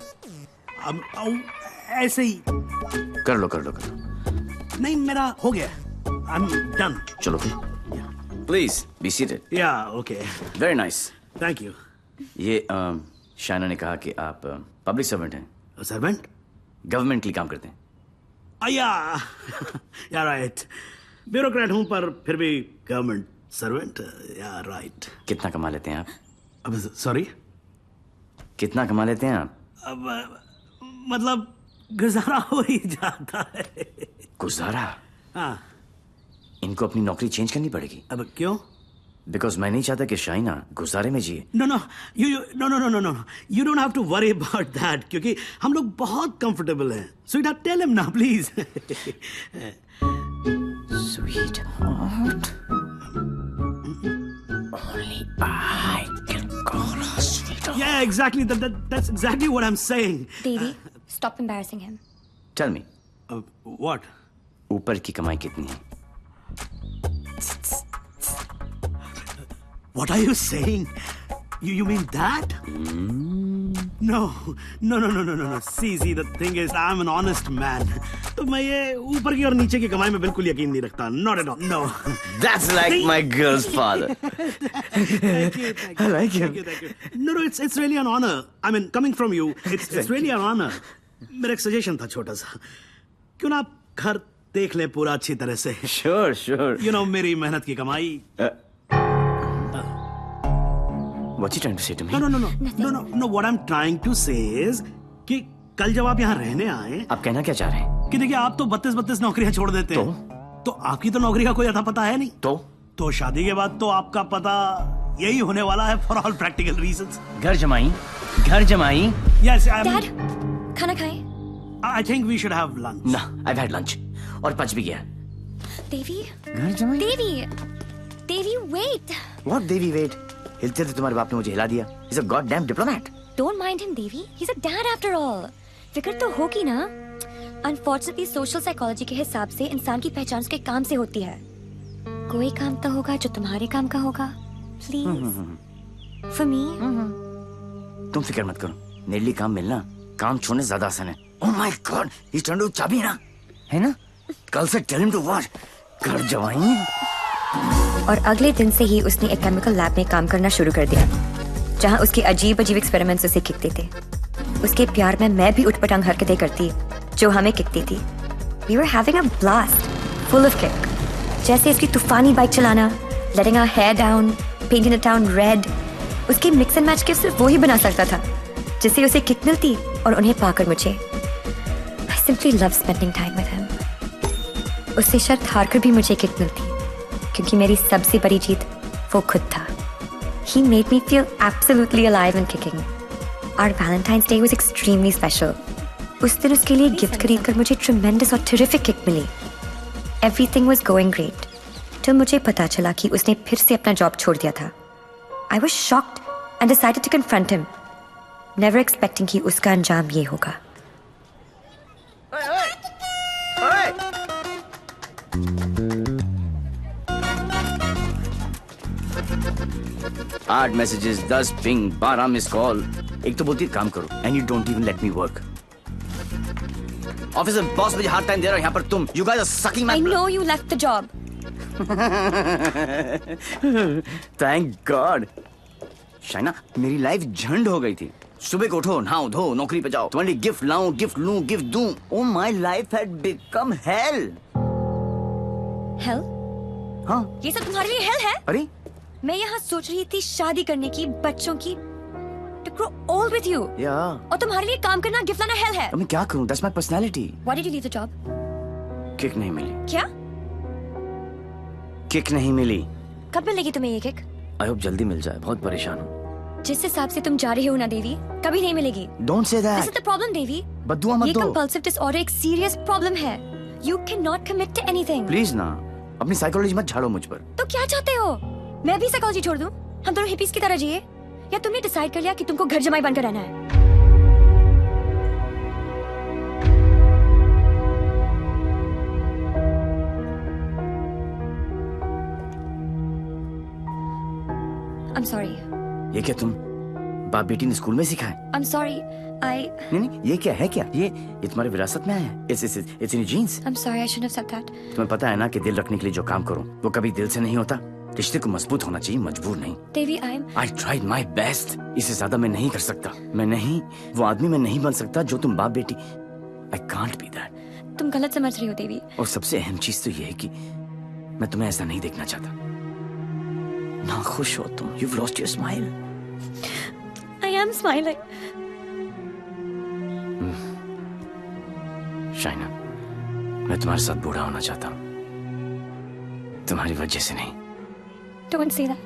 ऐसे ही. कर लो. नहीं, मेरा हो गया. I'm done. चलो फिर. Please be seated. Yeah, okay. Very nice. Thank you. ये शाइना ने कहा कि आप पब्लिक सर्वेंट हैं. सर्वेंट? गवर्नमेंट के लिए काम करते हैं. या राइट. ब्यूरोक्रेट हूं पर फिर भी गवर्नमेंट सर्वेंट. या राइट. कितना कमा लेते हैं आप? अब सॉरी, कितना कमा लेते हैं आप? अब मतलब गुजारा हो ही जाता है. गुजारा? हाँ. इनको अपनी नौकरी चेंज करनी पड़ेगी. अब क्यों? बिकॉज मैं नहीं चाहता कि शाइना गुजारे में जिए. No. You don't have to worry about that, क्योंकि हम लोग बहुत कंफर्टेबल हैं. स्वीटहार्ट, टेल हिम ना please. Sweetheart, only I can call her sweetheart. Yeah, exactly. That's exactly what I'm saying. Devi, stop embarrassing him. Tell me. What? ऊपर की कमाई कितनी है? What are you saying? You mean that? No. See, the thing is, I'm an honest man. तो मैं ये ऊपर की और नीचे की कमाई में बिल्कुल यकीन नहीं रखता. Not at all. No. That's like my girl's father. Thank you. I like him. Thank you. No, it's really an honor. I mean, coming from you, it's really an honor. मेरा एक सजेशन था छोटा सा. क्यों ना आप घर देख लें पूरा अच्छी तरह से. Sure. You know, मेरी मेहनत की कमाई. What's he trying to say to me? No. What I'm trying to say is कि कल जब आप यहाँ रहने आए. आप कहना क्या चाह रहे हैं? कि देखिए, आप तो 32 नौकरियां छोड़ देते हैं. तो आपकी तो नौकरी का कोई अता पता है नहीं. तो शादी के बाद तो आपका पता यही होने वाला है, फॉर ऑल प्रैक्टिकल रीजंस. घर जमाई. Yes, Dad, खाना खाएं? I think we should have lunch. No, I've had lunch. और पच भी गया. Devi. घर जमाई. Devi, wait. What Devi, wait? हिलते थे तुम्हारे बाप ने मुझे हिला दिया. He's a goddamn diplomat. Don't mind him, Devi. He's a dad after all. फिक्र तो होगी ना. Unfortunately, social psychology के हिसाब से इंसान की पहचान उसके काम से होती है. कोई काम तो होगा जो तुम्हारे काम का होगा. Please. For me. तुम फिक्र मत करो. मेरे लिए काम मिलना, काम छोड़ने ज्यादा आसान है. Oh my God, he's trying to चाबी ना, है ना? कल से tell him to what? घर जवाई. और अगले दिन से ही उसने एक केमिकल लैब में काम करना शुरू कर दिया, जहां उसके अजीब एक्सपेरिमेंट्स उसे किकते थे. उसके प्यार में मैं भी उटपटांग हरकतें करती जो हमें किकती थी. We were having a blast, full of kick. जैसे इसकी तूफानी बाइक चलाना, letting our hair down, painting the town red. उसके मिक्स एंड मैच के सिर्फ वो ही बना सकता था जिससे उसे किक मिलती और उन्हें पाकर मुझे. I simply love spending time with him. उससे शर्त हारकर भी मुझे किक मिलती क्योंकि मेरी सबसे बड़ी जीत वो खुद था. He made me feel absolutely alive and kicking. Our Valentine's Day was extremely special. उस दिन उसके लिए गिफ्ट खरीदकर मुझे tremendous और terrific kick milli. Everything was going great. till मुझे पता चला कि उसने फिर से अपना जॉब छोड़ दिया था. I was shocked and decided to confront him, never expecting कि उसका अंजाम ये होगा. आठ मैसेजेस, 10 पिंग, 12 मिस कॉल. एक तो बोलती है काम करो and you don't even let me work. Office में बॉस मुझे हार्ड टाइम दे रहा है, यहाँ पर तुम you guys are sucking my. I know you left the job. Thank God. Shaina, मेरी लाइफ झंड हो गई थी. सुबह को उठो, नहाओ धो, नौकरी पे जाओ, तुम्हारे गिफ्ट लाऊं, गिफ्ट लूं, गिफ्ट दूं. Oh my life had become hello. Hell? हाँ. ये सब तुम्हारे लिए hell है? अरे मैं यहाँ सोच रही थी शादी करने की, बच्चों की, to grow old with you. Yeah. और तुम्हारे लिए काम करना, गिफ्ट लाना hell है. अब मैं क्या करूं? That's my personality. Why did you leave the job? Kick नहीं मिली. क्या? किक नहीं मिली. कब मिलेगी तुम्हें ये किक? आई होप जल्दी मिल जाए. बहुत परेशान हूँ. जिस हिसाब से तुम जा रहे हो ना देवी, कभी नहीं मिलेगी. Don't say that. This is the problem, देवी. बद्दुआ मत ये दो. compulsive disorder एक serious problem है. You cannot commit to anything. Please ना, अपनी साइकोलॉजी मत झाड़ो मुझ पर. तो क्या चाहते हो? मैं भी साइकोलॉजी छोड़ दूं? हम दोनों हिपीज की तरह जिए? या तुमने डिसाइड कर लिया कि तुमको घर जमाई बनकर रहना है? I'm sorry. ये क्या तुम बाप बेटी ने स्कूल में सिखाए? I'm sorry. नहीं, ये क्या है? क्या ये तुम्हारी विरासत में आया है? It's in your genes. I'm sorry. I shouldn't have said that. तुम्हें पता है ना कि दिल रखने के लिए जो काम करो वो कभी दिल से नहीं होता. रिश्ते को मजबूत होना चाहिए, मजबूर नहीं. देवी, I tried my best. इससे ज्यादा मैं नहीं कर सकता. मैं नहीं, वो आदमी मैं नहीं बन सकता जो तुम बाप बेटी. I can't be that. तुम गलत समझ रही हो देवी. और सबसे अहम चीज तो ये है कि मैं तुम्हें ऐसा नहीं देखना चाहता. ना खुश हो तुम. You've lost your smile. I am smiling. Shaina, मैं तुम्हारे साथ बूढ़ा होना चाहता हूँ. तुम्हारी वजह से नहीं. Don't say that.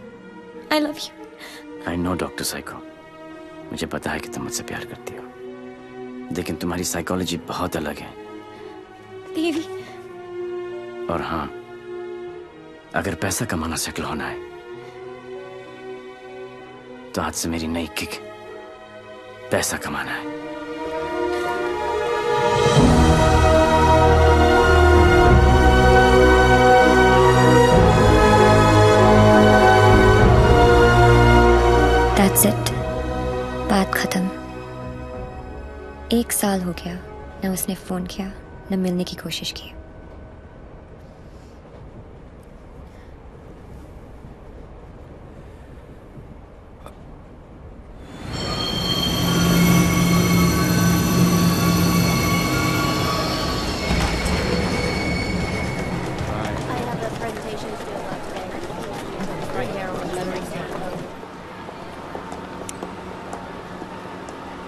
I love you. I know, doctor psycho. मुझे पता है कि तुम मुझसे प्यार करती हो, लेकिन तुम्हारी साइकोलॉजी बहुत अलग है. देवी. और हाँ, अगर पैसा कमाना सेटल होना है तो आज से मेरी नई किक पैसा कमाना है. That's it. बात खत्म. 1 साल हो गया, न उसने फोन किया, न मिलने की कोशिश की.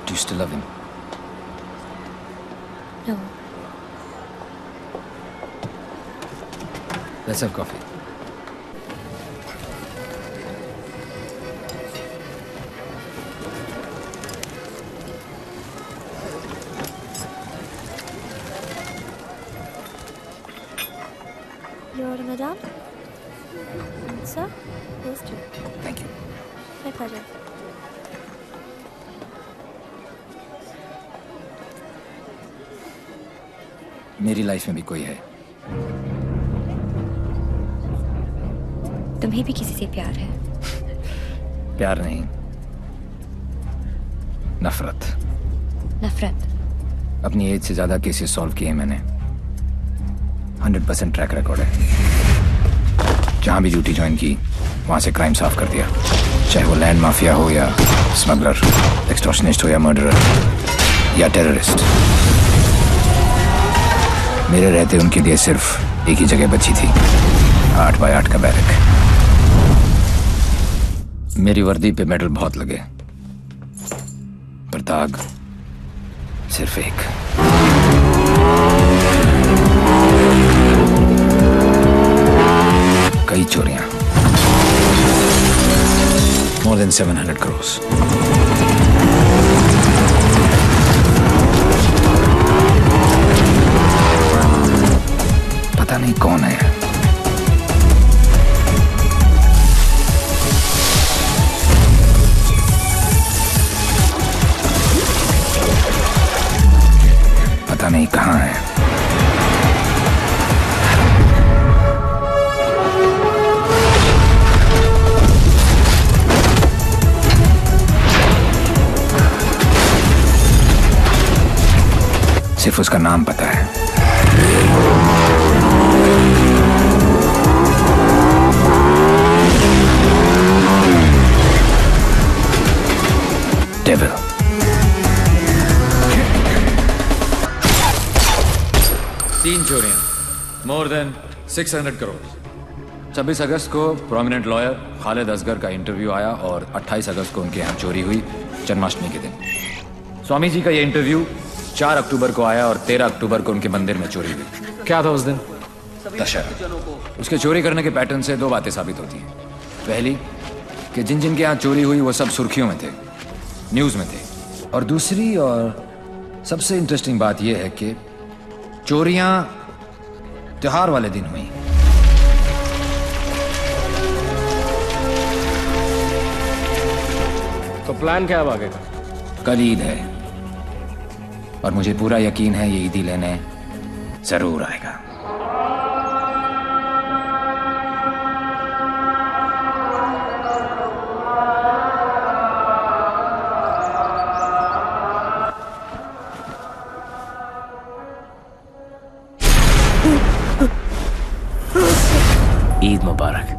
Do you still love him? No. Let's have coffee. Your order, madam? Sir? Yes, sir. Thank you. My pleasure. मेरी लाइफ में भी कोई है. तुम्हें भी किसी से प्यार है? प्यार नहीं, नफरत. नफरत? अपनी एज से ज्यादा केसेस सॉल्व किए मैंने. 100% ट्रैक रिकॉर्ड है. जहां भी ड्यूटी ज्वाइन की वहां से क्राइम साफ कर दिया, चाहे वो लैंड माफिया हो या स्मगलर, एक्सटॉर्शनिस्ट हो या मर्डरर या टेररिस्ट. मेरे रहते उनके लिए सिर्फ एक ही जगह बची थी, 8 by 8 का बैरक. मेरी वर्दी पे मेडल बहुत लगे, पर दाग सिर्फ एक। कई चोरियां, more than 700 crores। पता नहीं कौन है। पता नहीं कहां है। सिर्फ उसका नाम पता है। डेविल। तीन चोरियां, मोर देन 600 करोड़। 26 अगस्त को प्रोमिनेंट लॉयर खालिद असगर का इंटरव्यू आया और 28 अगस्त को उनके यहाँ चोरी हुई, जन्माष्टमी के दिन। स्वामी जी का ये इंटरव्यू 4 अक्टूबर को आया और 13 अक्टूबर को उनके मंदिर में चोरी हुई। क्या था उस दिन? दशहरा। उसके चोरी करने के पैटर्न से 2 बातें साबित होती हैं। पहली कि जिन जिन के यहाँ चोरी हुई वो सब सुर्खियों में थे, न्यूज़ में थे। और दूसरी और सबसे इंटरेस्टिंग बात यह है कि चोरियां त्योहार वाले दिन हुई। तो प्लान क्या है आगे का? कल ईद है और मुझे पूरा यकीन है ये ईदी लेने जरूर आएगा। ईद मुबारक।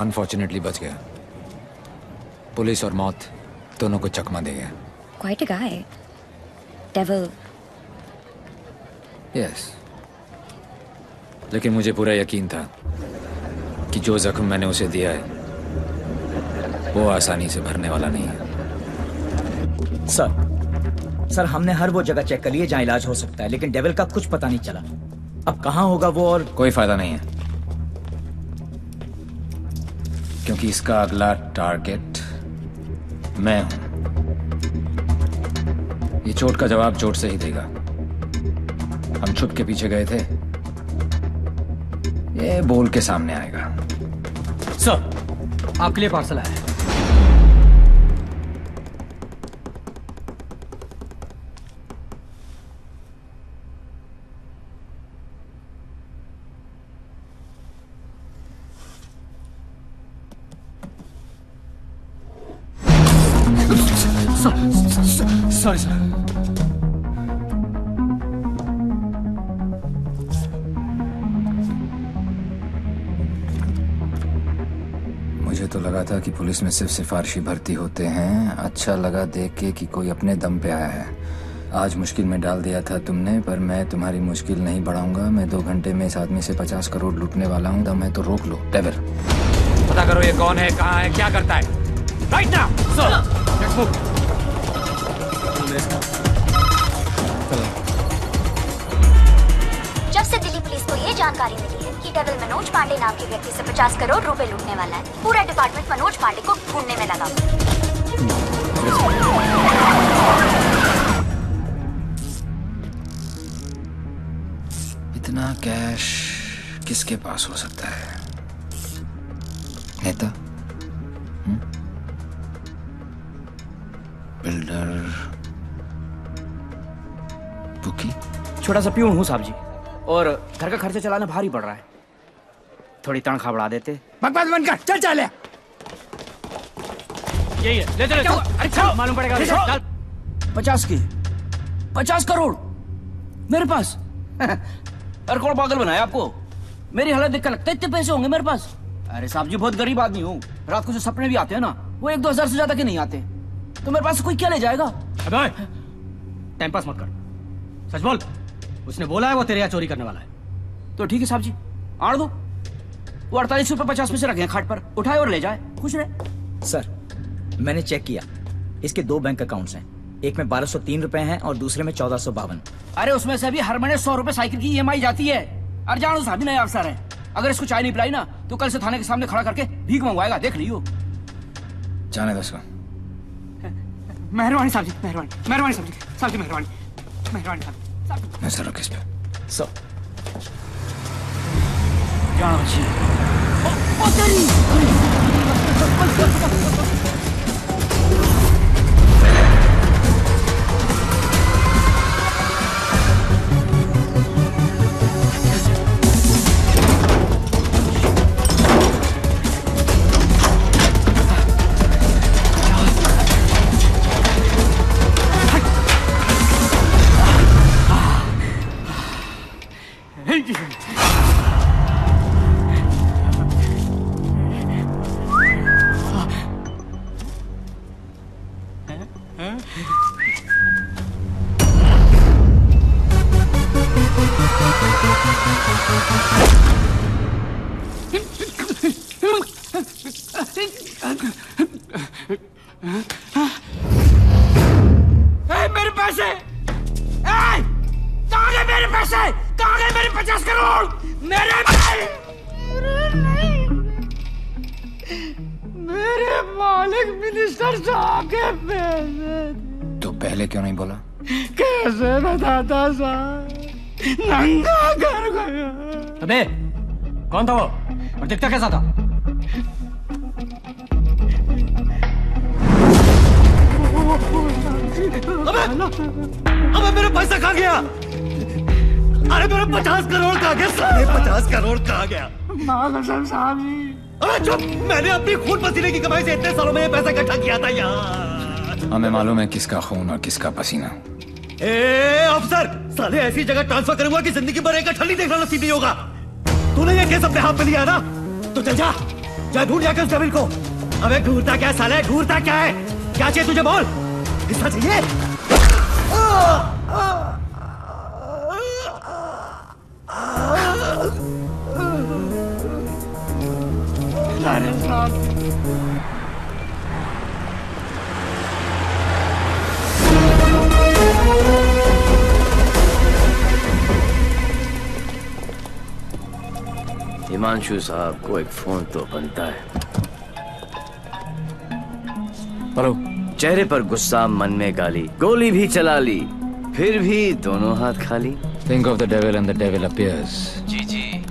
अनफॉर्चुनेटली बच गया। पुलिस और मौत दोनों को चकमा दे गया। Quite a guy. Devil. Yes. लेकिन मुझे पूरा यकीन था कि जो जख्म मैंने उसे दिया है वो आसानी से भरने वाला नहीं है। सर हमने हर वो जगह चेक कर ली जहाँ इलाज हो सकता है, लेकिन डेविल का कुछ पता नहीं चला। अब कहाँ होगा वो? और कोई फायदा नहीं है, क्योंकि इसका अगला टारगेट मैं हूं। ये चोट का जवाब चोट से ही देगा। हम छुप के पीछे गए थे, ये बोल के सामने आएगा। सर आपके लिए पार्सल आया है। Sorry sir. मुझे तो लगा था कि पुलिस में सिर्फ सिफारिशी भर्ती होते हैं। अच्छा लगा देख के कि कोई अपने दम पे आया है। आज मुश्किल में डाल दिया था तुमने, पर मैं तुम्हारी मुश्किल नहीं बढ़ाऊंगा। मैं 2 घंटे में इस आदमी से 50 करोड़ लूटने वाला हूँ। दम है तो रोक लो। डेविल, पता करो ये कौन है, कहाँ है, क्या करता है। Right now sir, let's move. जब से दिल्ली पुलिस को ये जानकारी मिली है कि डेविल मनोज पांडे नाम के व्यक्ति से 50 करोड़ रुपए लूटने वाला है, पूरा डिपार्टमेंट मनोज पांडे को ढूंढने में लगा। इतना कैश किसके पास हो सकता है? नेता, बिल्डर, बुकी? छोटा सा प्यून हूँ साहब जी, और घर का खर्चा चलाना भारी पड़ रहा है। थोड़ी तनख्वाह बढ़ा देते। बकवास बंद कर, चल चल। यही है, ले चलो। अरे चल, मालूम पड़ेगा। चल। 50 करोड़ मेरे पास। अरे कौन पागल बनाया आपको? मेरी हालत देख कर लगता है इतने पैसे होंगे मेरे पास? अरे साहब जी, बहुत गरीब आदमी हूँ। रात को जो सपने भी आते हैं ना, वो 1-2 हजार से ज्यादा के नहीं आते। तो मेरे पास कोई क्या ले जाएगा? अबे टाइम पास मत कर, सच बोल। उसने बोला है वो तेरे यहाँ चोरी करने वाला है। तो ठीक है साहब जी, आड़ दो। वो 48 रुपए 50 पैसे रखे हैं खाट पर, उठाए और ले जाए, खुश रहे। सर, मैंने चेक किया, इसके 2 बैंक अकाउंट्स हैं। एक में 1203 रुपए हैं और दूसरे में 1452। अरे उसमें से भी हर महीने 100 रुपए साइकिल की EMI जाती है। अरे जानो साहब, नया अफसर है, अगर इसको चाय नहीं पिलाई ना तो कल से थाने के सामने खड़ा करके भीख मंगवाएगा, देख लियो। जाने दो उसको। मेहरबानी साहब जी, मेहरबानी साहब जी, साहब जी मेहरबानी साहब। नजर रख इस पे। सर, जानो जी। मेरे पैसे, कहाँ गए मेरे पैसे? कहाँ गए मेरे 50 करोड़? मेरे मालिक मिनिस्टर साहब के पैसे। तो पहले क्यों नहीं बोला? कैसे बताता साहब, नंगा कर गया। अबे कौन था वो और दिखता कैसा था? अबे मेरा पैसा कहाँ गया? अरे मेरा 50 करोड़ कहाँ गया? साढ़े 50 करोड़ कहाँ गया? कसम साहब जी। अरे चुप, मैंने अपनी खून पसीने की कमाई से इतने सालों में ये पैसा इकट्ठा किया था यार। हमें मालूम है किसका खून और किसका पसीना। ए अफसर, साले ऐसी जगह ट्रांसफर करूंगा कि जिंदगी भर एक ठंडी देखना नसीब नहीं होगा। तूने ये केस अपने हाथ में लिया ना, तो चल जा ढूंढ जाकर उस डेविल को। अबे ढूंढता क्या साले, ढूंढता क्या है? क्या चाहिए तुझे बोल, हिस्सा चाहिए? हिमांशु साहब को एक फोन तो बनता है। हेलो। चेहरे पर गुस्सा, मन में गाली, गोली भी चला ली, फिर भी दोनों हाथ खाली। Think of the devil and the devil appears. जी।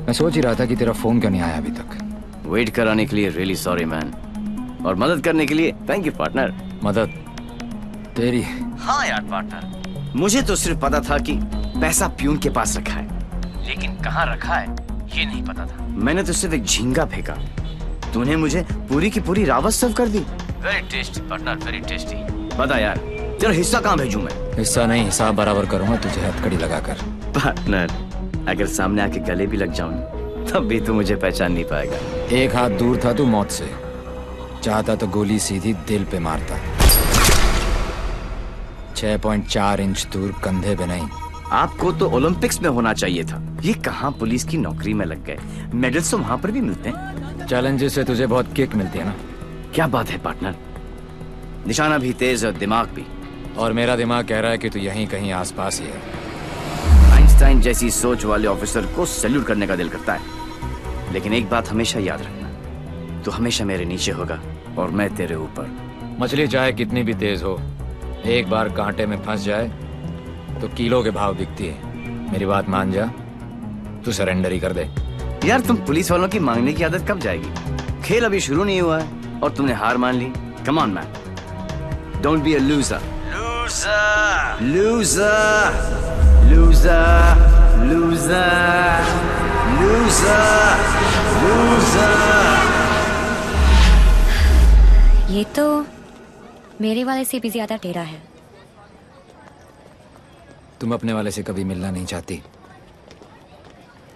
मैं सोच ही रहा था कि तेरा फोन क्यों नहीं आया अभी तक। वेट कराने के लिए रियली सॉरी मैन, और मदद करने के लिए थैंक यू पार्टनर। मदद तेरी? हाँ यार पार्टनर, मुझे तो सिर्फ पता था कि पैसा प्यून के पास रखा है, लेकिन कहाँ रखा है ये नहीं पता था। मैंने तो सिर्फ एक झींगा फेंका, तूने मुझे पूरी की पूरी रावत सर्व कर दी। Very tasty partner, very tasty. बता यार, तेरा हिस्सा कहाँ भेजूं मैं? हिस्सा नहीं, हिसाब बराबर करूंगा तुझे हथकड़ी लगाकर। पार्टनर, अगर सामने आके गले भी लग जाऊं तब भी तू मुझे पहचान नहीं पाएगा। एक हाथ दूर था तू मौत से, चाहता तो गोली सीधी दिल पे मारता। 6.4 इंच दूर, कंधे पे नहीं। आपको तो ओलंपिक्स में होना चाहिए था, ये कहाँ पुलिस की नौकरी में लग गए। मेडल्स तो वहाँ पर भी मिलते हैं। चैलेंजेस से तुझे बहुत किक मिलती है ना। क्या बात है पार्टनर, निशाना भी तेज और दिमाग भी। और मेरा दिमाग कह रहा है कि तू यहीं कहीं आसपास ही है। आइंस्टाइन जैसी सोच वाले ऑफिसर को सैल्यूट करने का दिल करता है, लेकिन एक बात हमेशा याद रखना, तू हमेशा मेरे नीचे होगा और मैं तेरे ऊपर। मछली चाहे कितनी भी तेज हो, एक बार कांटे में फंस जाए तो किलो के भाव बिकती है। मेरी बात मान जा, तू सरेंडर ही कर दे। यार तुम पुलिस वालों की मांगने की आदत कब जाएगी? खेल अभी शुरू नहीं हुआ है और तुमने हार मान ली। Come on man, don't be a loser. Loser loser loser loser loser loser. ये तो मेरे वाले से भी ज्यादा टेढ़ा है। तुम अपने वाले से कभी मिलना नहीं चाहती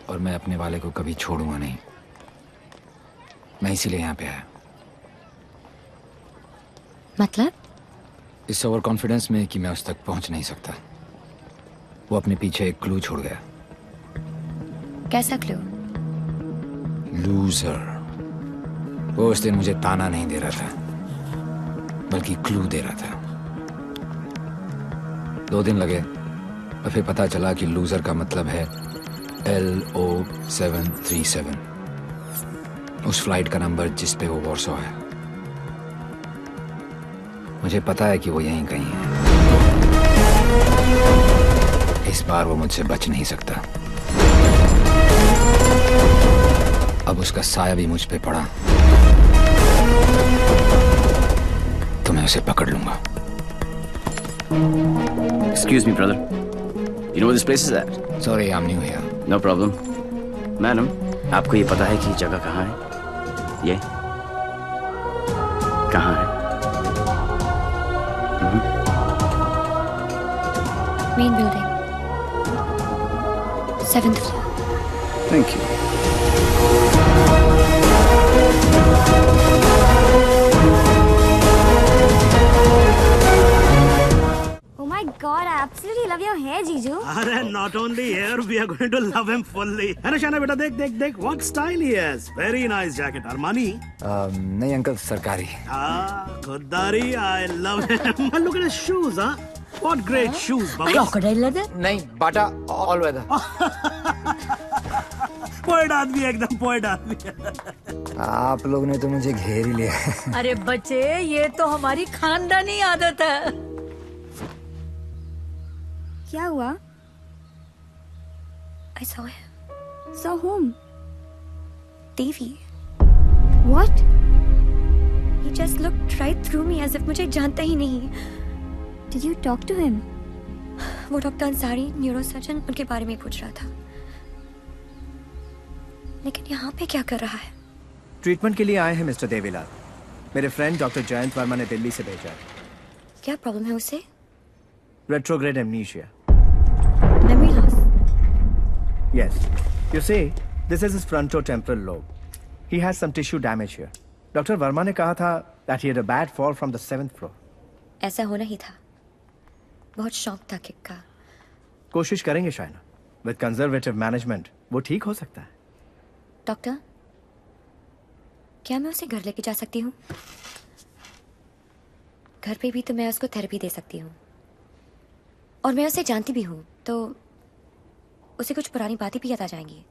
और मैं अपने वाले को कभी छोड़ूंगा नहीं। मैं इसीलिए यहाँ पे आया। मतलब? इस ओवर कॉन्फिडेंस में कि मैं उस तक पहुंच नहीं सकता। वो अपने पीछे एक क्लू छोड़ गया। कैसा क्लू? लूजर। वो उस दिन मुझे ताना नहीं दे रहा था, बल्कि क्लू दे रहा था। 2 दिन लगे और फिर पता चला कि लूजर का मतलब है LO737, उस फ्लाइट का नंबर जिस पे वो वॉर्सो है। मुझे पता है कि वो यहीं कहीं है। इस बार वो मुझसे बच नहीं सकता। अब उसका साया भी मुझ पे पड़ा तो मैं उसे पकड़ लूंगा। Excuse me, brother. You know where this place is at? Sorry, I'm new here. No problem. Madam, आपको ये पता है कि जगह कहाँ है? ये कहाँ है? Main building, 7th floor। Thank you. My God, I absolutely love your hair, Jiju. अरे not only hair, we are going to love him fully. है ना शाना बेटा, देख देख देख, what style he has. Very nice jacket. Armani? नहीं uncle, सरकारी। खुददारी, I love him. Look at his shoes, huh? What great shoes, Baba. Crocodile leather? नहीं, बाटा ऑल वेदर। पोएट आदमी, एकदम पोएट आदमी। आप लोग ने तो मुझे घेर ही लिया। अरे बच्चे, ये तो हमारी खानदानी आदत है। क्या हुआ? I saw him. Saw whom? Devi. What? He just looked right through me as if मुझे जानता ही नहीं। Did you talk to him? वो डॉक्टर अंसारी, न्यूरोसर्जन, उनके बारे में पूछ रहा था। लेकिन यहाँ पे क्या कर रहा है? ट्रीटमेंट के लिए आए हैं मिस्टर देवीलाल। मेरे फ्रेंड डॉक्टर जयंत वर्मा ने दिल्ली से भेजा है। क्या प्रॉब्लम है उसे? Retrograde amnesia. Memory loss. Yes. You see, this is his frontotemporal lobe. He has some tissue damage here. Doctor Verma ने कहा था that he had a bad fall from the 7th floor. ऐसा होना ही था। बहुत शौक था किक का। कोशिश करेंगे शायना। With conservative management, वो ठीक हो सकता है। डॉक्टर, क्या मैं उसे घर लेके जा सकती हूँ? घर पे भी तो मैं उसको थेरेपी दे सकती हूँ, और मैं उसे जानती भी हूँ, तो उसे कुछ पुरानी बातें भी याद आ जाएंगी।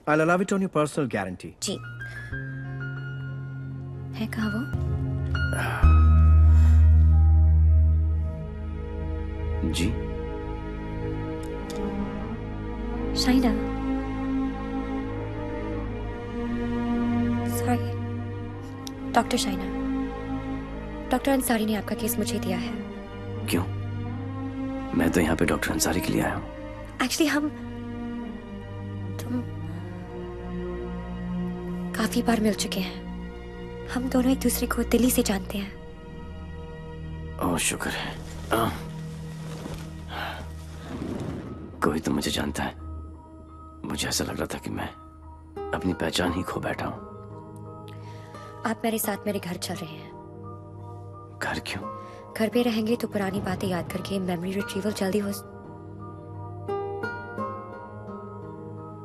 I'll allow it on your personal guarantee. जी। है कहाँ वो? जी। Shaina. Sorry, doctor Shaina. Doctor Ansari ने आपका केस मुझे दिया है। क्यों? मैं तो यहाँ पे डॉक्टर अंसारी के लिए आया हूँ। एक्चुअली तुम काफी बार मिल चुके हैं। हम दोनों एक दूसरे को दिल्ली से जानते हैं। ओह शुक्र है। कोई तो मुझे जानता है। मुझे ऐसा लग रहा था कि मैं अपनी पहचान ही खो बैठा हूँ। आप मेरे साथ मेरे घर चल रहे हैं। घर क्यों? घर पे रहेंगे तो पुरानी बातें याद करके मेमोरी रिट्रीवल जल्दी हो।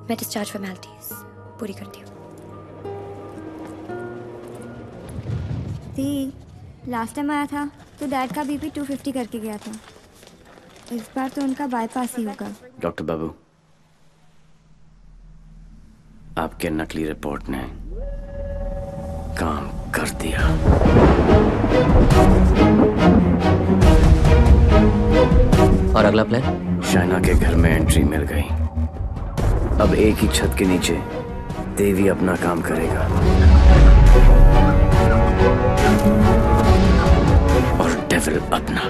मैं डिस्चार्ज फॉर्मेलिटीज पूरी करती हूँ। लास्ट टाइम आया था तो डैड का बीपी 250 करके गया था। इस बार तो उनका बाईपास ही होगा। डॉक्टर बाबू, आपके नकली रिपोर्ट ने काम कर दिया। और अगला प्लान? शाइना के घर में एंट्री मिल गई। अब एक ही छत के नीचे देवी अपना काम करेगा और डेविल अपना।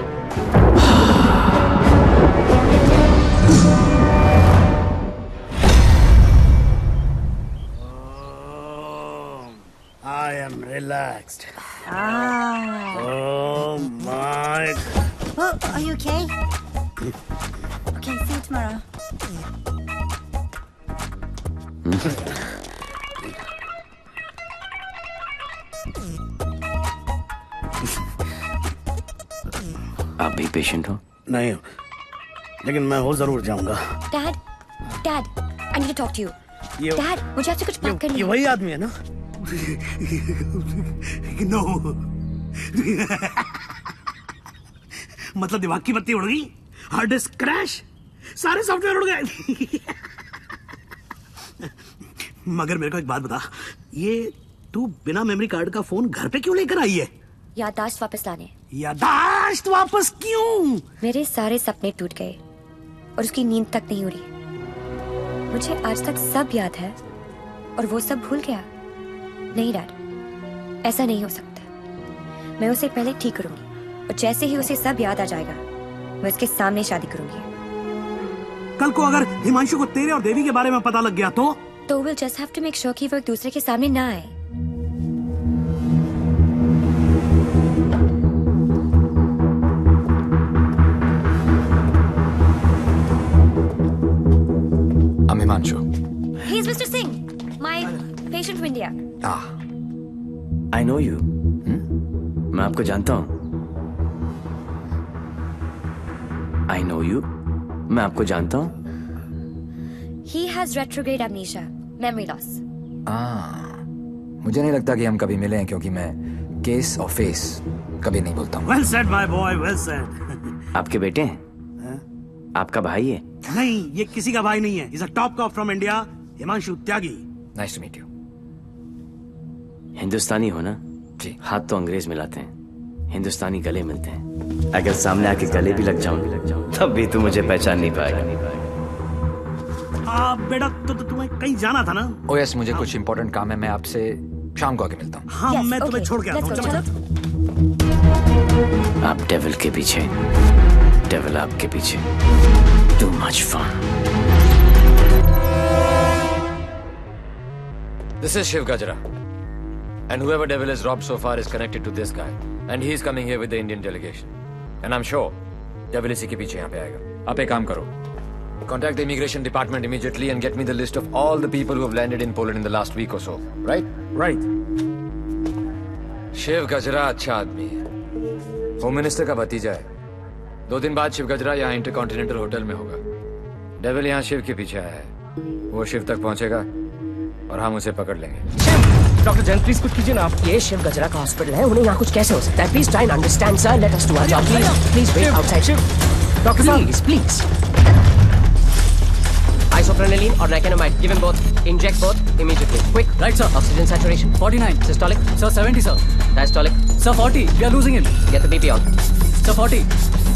I am relaxed. Oh my. Oh, are you okay? Okay, see you tomorrow. आप भी पेशेंट हो? नहीं, लेकिन मैं हो जरूर जाऊंगा। Dad, dad, I need to talk to you. Dad, मुझे आपसे कुछ बात करनी है। ये वही आदमी है ना? नो। मतलब दिमाग की बत्ती उड़ गई, हार्ड डिस्क क्रैश, सारे सॉफ्टवेयर उड़ गए। मगर मेरे को एक बात बता, ये तू बिना मेमोरी कार्ड का फोन घर पे क्यों लेकर आई है? याददाश्त वापस लाने। याददाश्त वापस क्यों? मेरे सारे सपने टूट गए और उसकी नींद तक नहीं उड़ी। मुझे आज तक सब याद है और वो सब भूल गया। नहीं डैड, ऐसा नहीं हो सकता। मैं उसे पहले ठीक करूंगी और जैसे ही उसे सब याद आ जाएगा मैं उसके सामने शादी करूंगी। कल को अगर हिमांशु को तेरे और देवी के बारे में पता लग गया तो we'll just have to make sure कि वो एक दूसरे के सामने ना आए। I'm Himanshu. He's Mr. Singh, my patient from India. I know you. मैं आपको जानता हूँ। I know you. मैं आपको जानता हूँ। He has retrograde amnesia, memory loss. मुझे नहीं लगता कि हम कभी मिले हैं क्योंकि मैं केस और फेस कभी नहीं बोलता हूँ। Well said, my boy, well said. आपके बेटे हैं? आपका भाई है? नहीं, ये किसी का भाई नहीं है। He's a top cop from India, Himanshu Tyagi. Nice to meet you. हिंदुस्तानी हो ना? जी। हाथ तो अंग्रेज मिलाते हैं, हिंदुस्तानी गले मिलते हैं। अगर सामने आके गले भी लग जाऊं तब भी तू मुझे पहचान नहीं पाएगा। बेटा तो तुम्हें कहीं जाना था ना? Oh yes, मुझे कुछ इम्पोर्टेंट काम है। मैं आपसे शाम को आके मिलता हूँ। हाँ, मैं तुम्हें छोड़ के आता हूँ। आप डेविल के पीछे, डेविल आपके पीछे। Too much fun. This is Shiv Gajra. And whoever devil is robbed so far is connected to this guy. And he is coming here with the Indian delegation. And I'm sure devil इसी के पीछे यहाँ पे आएगा। आप एक काम करो, contact the immigration department immediately and get me the list of all the people who have landed in Poland in the last week or so. Right? Right. Shiv गजरा अच्छा आदमी है, होम मिनिस्टर का भतीजा है। 2 दिन बाद शिव गजरा यहाँ इंटरकॉन्टिनेंटल होटल में होगा। डेविल यहाँ शिव के पीछे आया है। वो शिव तक पहुंचेगा और हम उसे पकड़ लेंगे। डॉक्टर जैन प्लीज कुछ कीजिए ना आप। ये शिव गजरा का हॉस्पिटल है, उन्हें यहाँ कुछ कैसे हो सकता है? Please try and understand sir, let us do our job please wait outside. Doctor please Isoprenylene or nicotinamide, give him both. Inject both immediately. Quick. Right, sir. Oxygen saturation 49. Systolic Sir, 70, sir. Diastolic Sir, 40. We are losing him. Get the BP on. Sir, 40.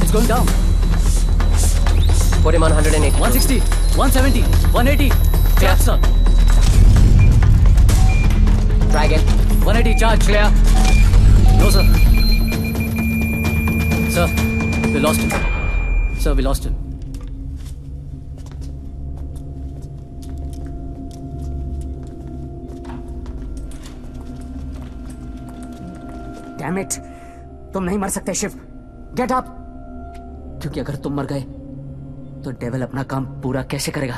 It's going down. Put him on 108. 160. 170. 180. Clear. Sir. Try again. 180. Charge. Clear. No, sir. Sir, we lost him. Sir, we lost him. Damn it. तुम नहीं मर सकते Shiv. Get up. क्योंकि अगर तुम मर गए तो डेविल अपना काम पूरा कैसे करेगा?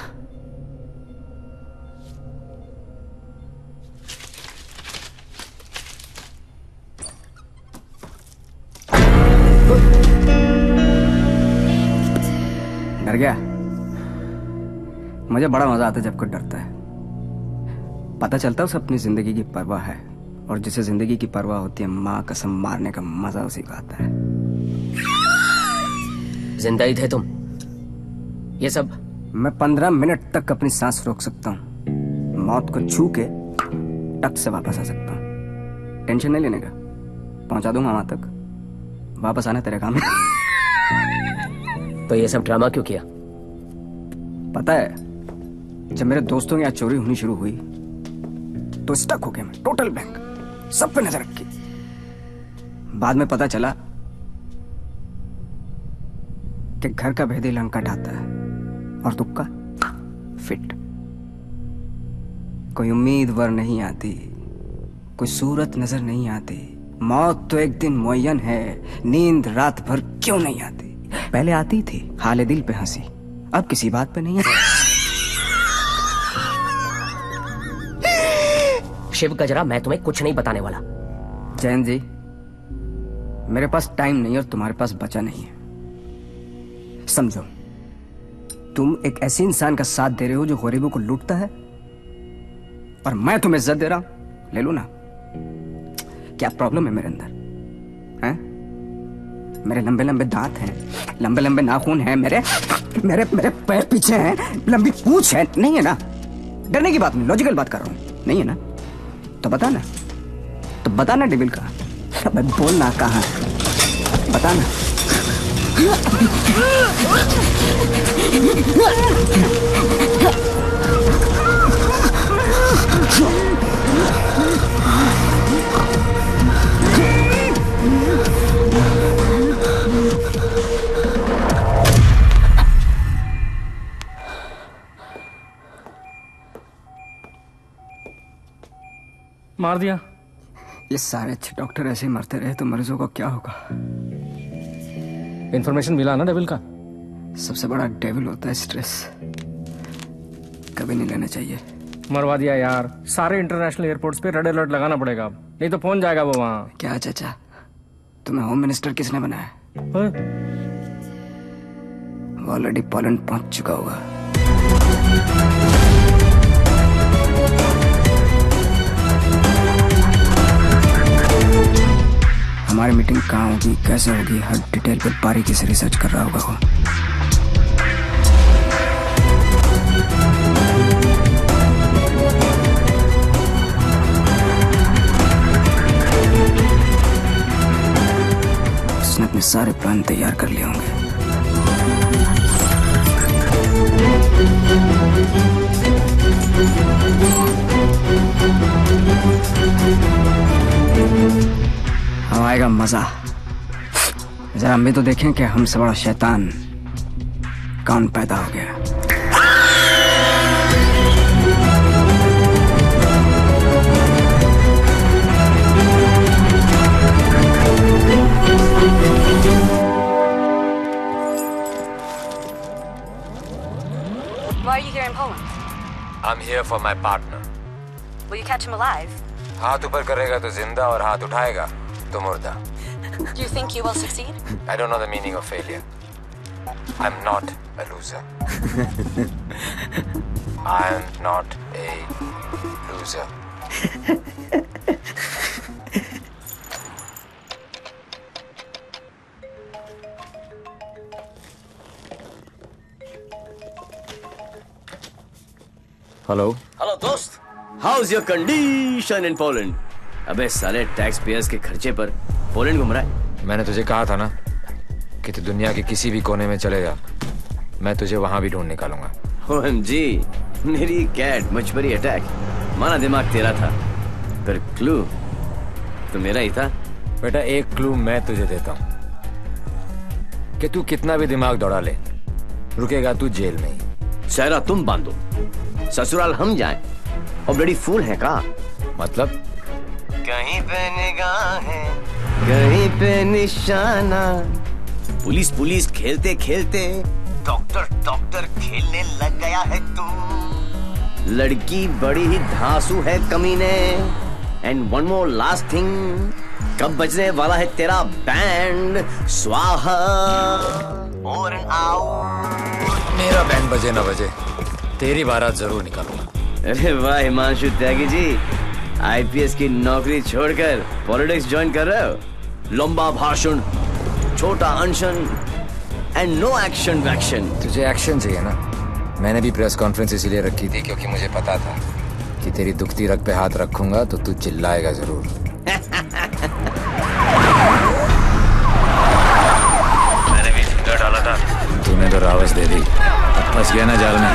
डर गया? मुझे बड़ा मजा आता है जब कोई डरता है। पता चलता है उसे अपनी जिंदगी की परवाह है, और जिसे जिंदगी की परवाह होती है माँ कसम मारने का मजा उसी को आता है। जिंदा ही थे तुम? ये सब? मैं 15 मिनट तक अपनी सांस रोक सकता हूँ, मौत को छू के टक से वापस आ सकता हूँ। टेंशन नहीं लेने का, पहुंचा दूंगा वहां तक। वापस आना तेरे काम है। तो ये सब ड्रामा क्यों किया? पता है, जब मेरे दोस्तों की यहाँ चोरी होनी शुरू हुई तो स्टक हो गया मैं, टोटल बैंक, सब पे नजर रखी। बाद में पता चला कि घर का भेदी लंका ढाता है और तुक्का फिट। कोई उम्मीदवार नहीं आती, कोई सूरत नजर नहीं आती। मौत तो एक दिन मुअय्यन है, नींद रात भर क्यों नहीं आती? पहले आती थी हाले दिल पे हंसी, अब किसी बात पे नहीं है। शिव गजरा, मैं तुम्हें कुछ नहीं बताने वाला। जैन जी, मेरे पास टाइम नहीं और तुम्हारे पास बचा नहीं है। समझो, तुम एक ऐसे इंसान का साथ दे रहे हो जो गरीबों को लूटता है, और मैं तुम्हें इज्जत दे रहा हूं। ले लो ना। क्या प्रॉब्लम है मेरे अंदर? हैं? मेरे लंबे लंबे दांत हैं, लंबे लंबे नाखून हैं, मेरे मेरे मेरे पैर पीछे हैं, लंबी पूंछ है। नहीं है ना? डरने की बात नहीं, लॉजिकल बात कर रहा हूं। नहीं है ना? तो बता ना, तो बता ना डेविल कहाँ? अबे बोल ना कहाँ, बता ना। मार दिया। ये सारे अच्छे डॉक्टर ऐसे ही मरते रहे तो मरीजों का क्या होगा? इंफॉर्मेशन मिला ना डेविल का? सबसे बड़ा डेविल होता है स्ट्रेस, कभी नहीं लेना चाहिए। मरवा दिया यार। सारे इंटरनेशनल एयरपोर्ट्स पे रेड अलर्ट लगाना पड़ेगा अब, नहीं तो फोन जाएगा वो वहाँ। क्या चाचा, तुम्हें होम मिनिस्टर किसने बनाया? वो ऑलरेडी पोलैंड पहुंच चुका होगा। हमारी मीटिंग कहाँ होगी, कैसे होगी, हर डिटेल पर बारीकी से रिसर्च कर रहा होगा वो। उसने अपने सारे प्लान तैयार कर लिए होंगे। अब आएगा मजा। जरा हम भी तो देखें कि हमसे बड़ा शैतान कौन पैदा हो गया। Why are you here in Poland? I'm here for my partner. Will you catch him alive? हाथ ऊपर करेगा तो जिंदा और हाथ उठाएगा तो मुर्दा. Do you think you will succeed? I don't know the meaning of failure. I'm not a loser. I'm not a loser. Hello दोस्त, how's your condition in Poland? अबे साले टैक्स पेयर्स के खर्चे पर पोलैंड घूम रहा है। मैंने तुझे कहा था ना कि तू दुनिया के किसी भी कोने में चले जा, मैं तुझे वहां भी ढूंढ निकालूंगा। OMG, मेरी कैट मछबरी अटैक, माना दिमाग तेरा था पर क्लू तो मेरा ही था। बेटा एक क्लू मैं तुझे देता हूं कि तू कितना भी दिमाग दौड़ा ले, रुकेगा तू जेल में ही। सहरा तुम बांधो, ससुराल हम जाएं, और ब्लडी फूल है का? मतलब कहीं पे निगाहें, कहीं पे निशाना, पुलिस पुलिस खेलते खेलते डॉक्टर डॉक्टर खेलने लग गया है तू। लड़की बड़ी ही धांसू है कमीने। And one more last thing, कब बजने वाला है तेरा बैंड? स्वाहा और मेरा बैंड बजे ना बजे, तेरी बारात जरूर निकालूंगा। अरे वाह हिमांशु त्यागी जी, आईपीएस की नौकरी छोड़कर पॉलिटिक्स ज्वाइन कर रहे हो। लंबा भाषण, छोटा अनशन एंड नो एक्शन वैक्शन। तुझे एक्शन चाहिए ना? मैंने भी प्रेस कॉन्फ्रेंस इसीलिए रखी थी क्योंकि मुझे पता था कि तेरी दुखती रग पे हाथ रखूंगा तो तू चिल्लाएगा जरूर। मैंने भी फिंगर डाला था, तूने तो रावस दे दी। फंस गया ना जाल में।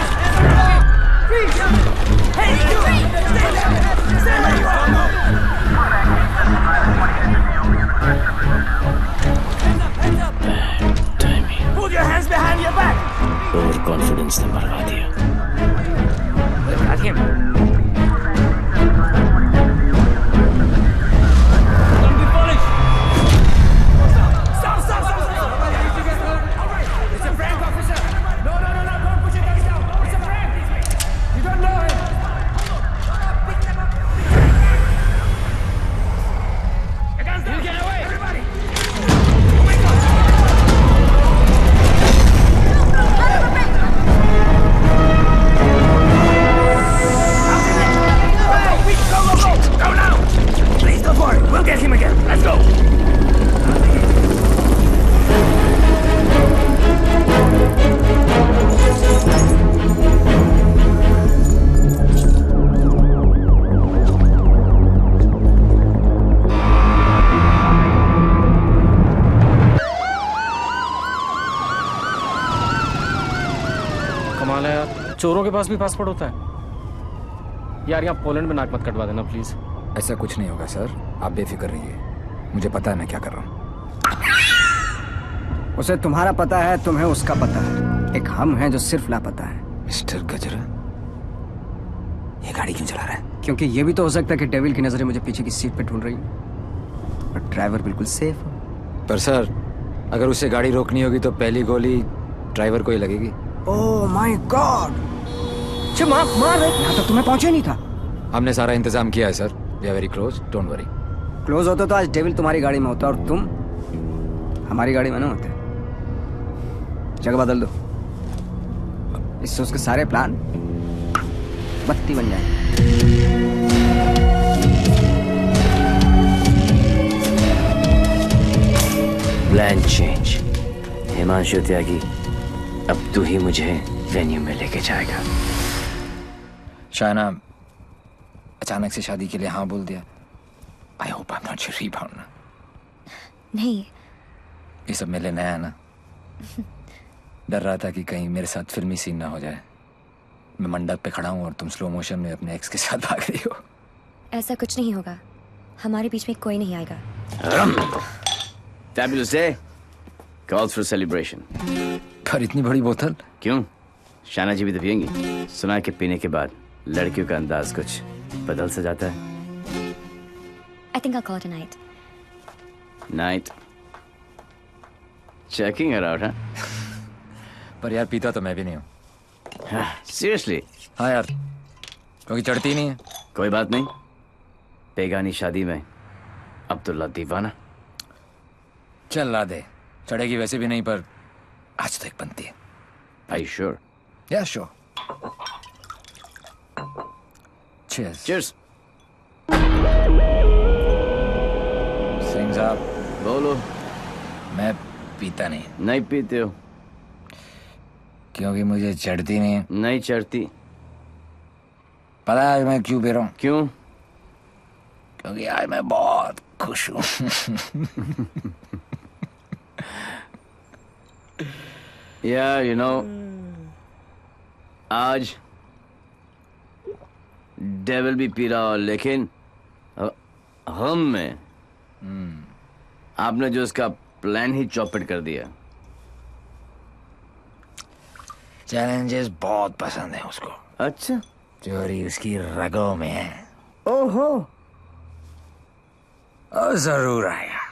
Put your hands behind your back. Over confidence ने मरवा दिया। चोरों के पास भी पासपोर्ट होता है यार। यहाँ पोलैंड में नाक मत कटवा देना प्लीज। ऐसा कुछ नहीं होगा सर, आप बेफिक्र रहिए, मुझे पता है मैं क्या कर रहा हूँ। उसे तुम्हारा पता है, तुम्हें उसका पता है। एक हम हैं जो सिर्फ लापता है। मिस्टर गजरा, ये गाड़ी क्यों चला रहा है? क्योंकि ये भी तो हो सकता है कि डेविल की नजरें मुझे पीछे की सीट पे ढूंढ रही हैं और ड्राइवर बिल्कुल सेफ हो। पर सर, अगर उसे गाड़ी रोकनी होगी तो पहली गोली ड्राइवर को ही लगेगी। Oh my God! मार यहाँ तक तुम्हें पहुंचे नहीं था। हमने सारा इंतजाम किया है sir. We are very close, don't worry. Close होते तो आज डेविल तुम्हारी गाड़ी में होता और तुम हमारी गाड़ी में ना होते। जगह बदल दो, इससे उसके सारे प्लान बत्ती बन जाएंगे। Plan change. हिमांशु त्यागी, अब तू ही मुझे वेन्यू में लेके जाएगा। शायना अचानक से शादी के लिए हाँ बोल दिया। I hope I am not your rebound ना। नहीं, ये सब मेरे लिए नया है ना। डर रहा था कि कहीं मेरे साथ फिल्मी सीन ना हो जाए। मैं मंडप पे खड़ा हूँ और तुम स्लो मोशन में अपने एक्स के साथ भाग रही हो। ऐसा कुछ नहीं होगा, हमारे बीच में कोई नहीं आएगा। Fabulous day calls for celebration। पर इतनी बड़ी बोतल क्यों? शाना जी भी तो पियेंगी। सुना कि पीने के बाद लड़कियों का अंदाज कुछ बदल सा जाता है। I think I'll call it a night. Night? Checking her out, huh? पर यार पीता तो मैं भी नहीं हूँ। Seriously? हाँ यार, क्योंकि चढ़ती नहीं है। कोई बात नहीं, बेगानी शादी में अब्दुल्ला दीवाना। चल ला दे, चढ़ेगी वैसे भी नहीं, पर आज तो एक बनती है। Are you sure? Yeah, sure. Cheers. Cheers. Singh साहब, बोलो। मैं पीता नहीं। नहीं पीते हो? क्योंकि मुझे चढ़ती नहीं है। नहीं चढ़ती। पता है मैं क्यों पी रहा हूँ? क्यों? क्योंकि आज मैं बहुत खुश हूँ। Yeah, you know, आज डेविल भी पी रहा हो, लेकिन हम में आपने जो उसका प्लान ही चौपट कर दिया। चैलेंजेस बहुत पसंद है उसको। अच्छा, चोरी उसकी रगों में है। ओहो, और जरूर आएगा,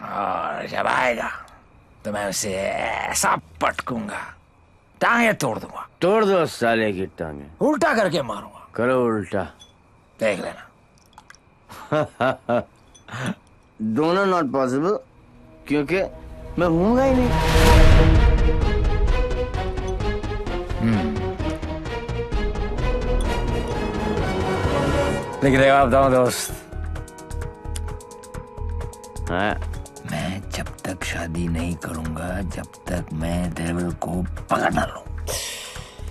और जब आएगा तो मैं उसे ऐसा पटकूंगा, टांगे तोड़ दूंगा। तोड़ दो साले की टांगे। उल्टा करके मारूंगा। करो उल्टा, देख लेना। दोनों नॉट पॉसिबल, क्योंकि मैं हूंगा ही नहीं। लेकिन जवाब दो दोस्त, मैं जब तक शादी नहीं करूंगा जब तक मैं डेविल को पकड़ ना लूं।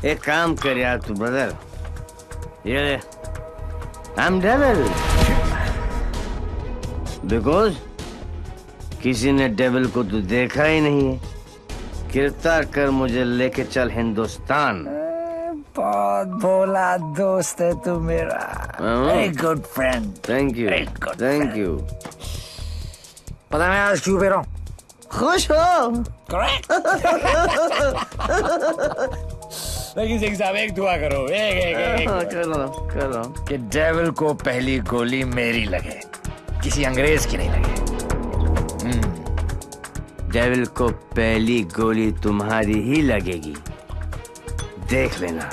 एक काम कर यार तू ब्रदर, ये आई एम डेविल बिकॉज किसी ने डेविल को तो देखा ही नहीं है। गिरफ्तार कर मुझे लेके चल हिंदुस्तान। बहुत भोला दोस्त है तू मेरा। Very good friend. Thank you, thank you. पता है मैं आज क्यों पी रहा हूँ? खुश हो? करेक्ट। लेकिन सिंह साहब एक दुआ करो, एक करो कि डेविल को पहली गोली मेरी लगे, किसी अंग्रेज की नहीं लगे। डेविल को पहली गोली तुम्हारी ही लगेगी, देख लेना।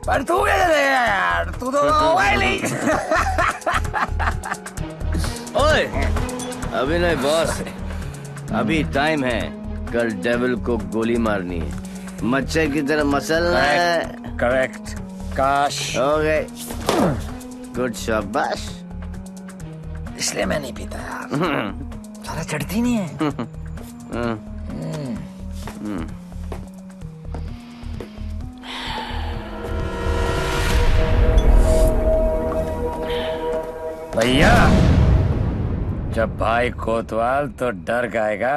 पर तू कैसे देगा यार, तू तो मोबाइल ही। ओए अभी नहीं बॉस, अभी टाइम है। कल डेविल को गोली मारनी है, मच्छर की तरह मसलना है। करेक्ट। काश हो गए। गुड शाबाश। इसलिए मैं नहीं पीता यार, सारा चढ़ती नहीं है। भैया जब भाई कोतवाल तो डर गाएगा।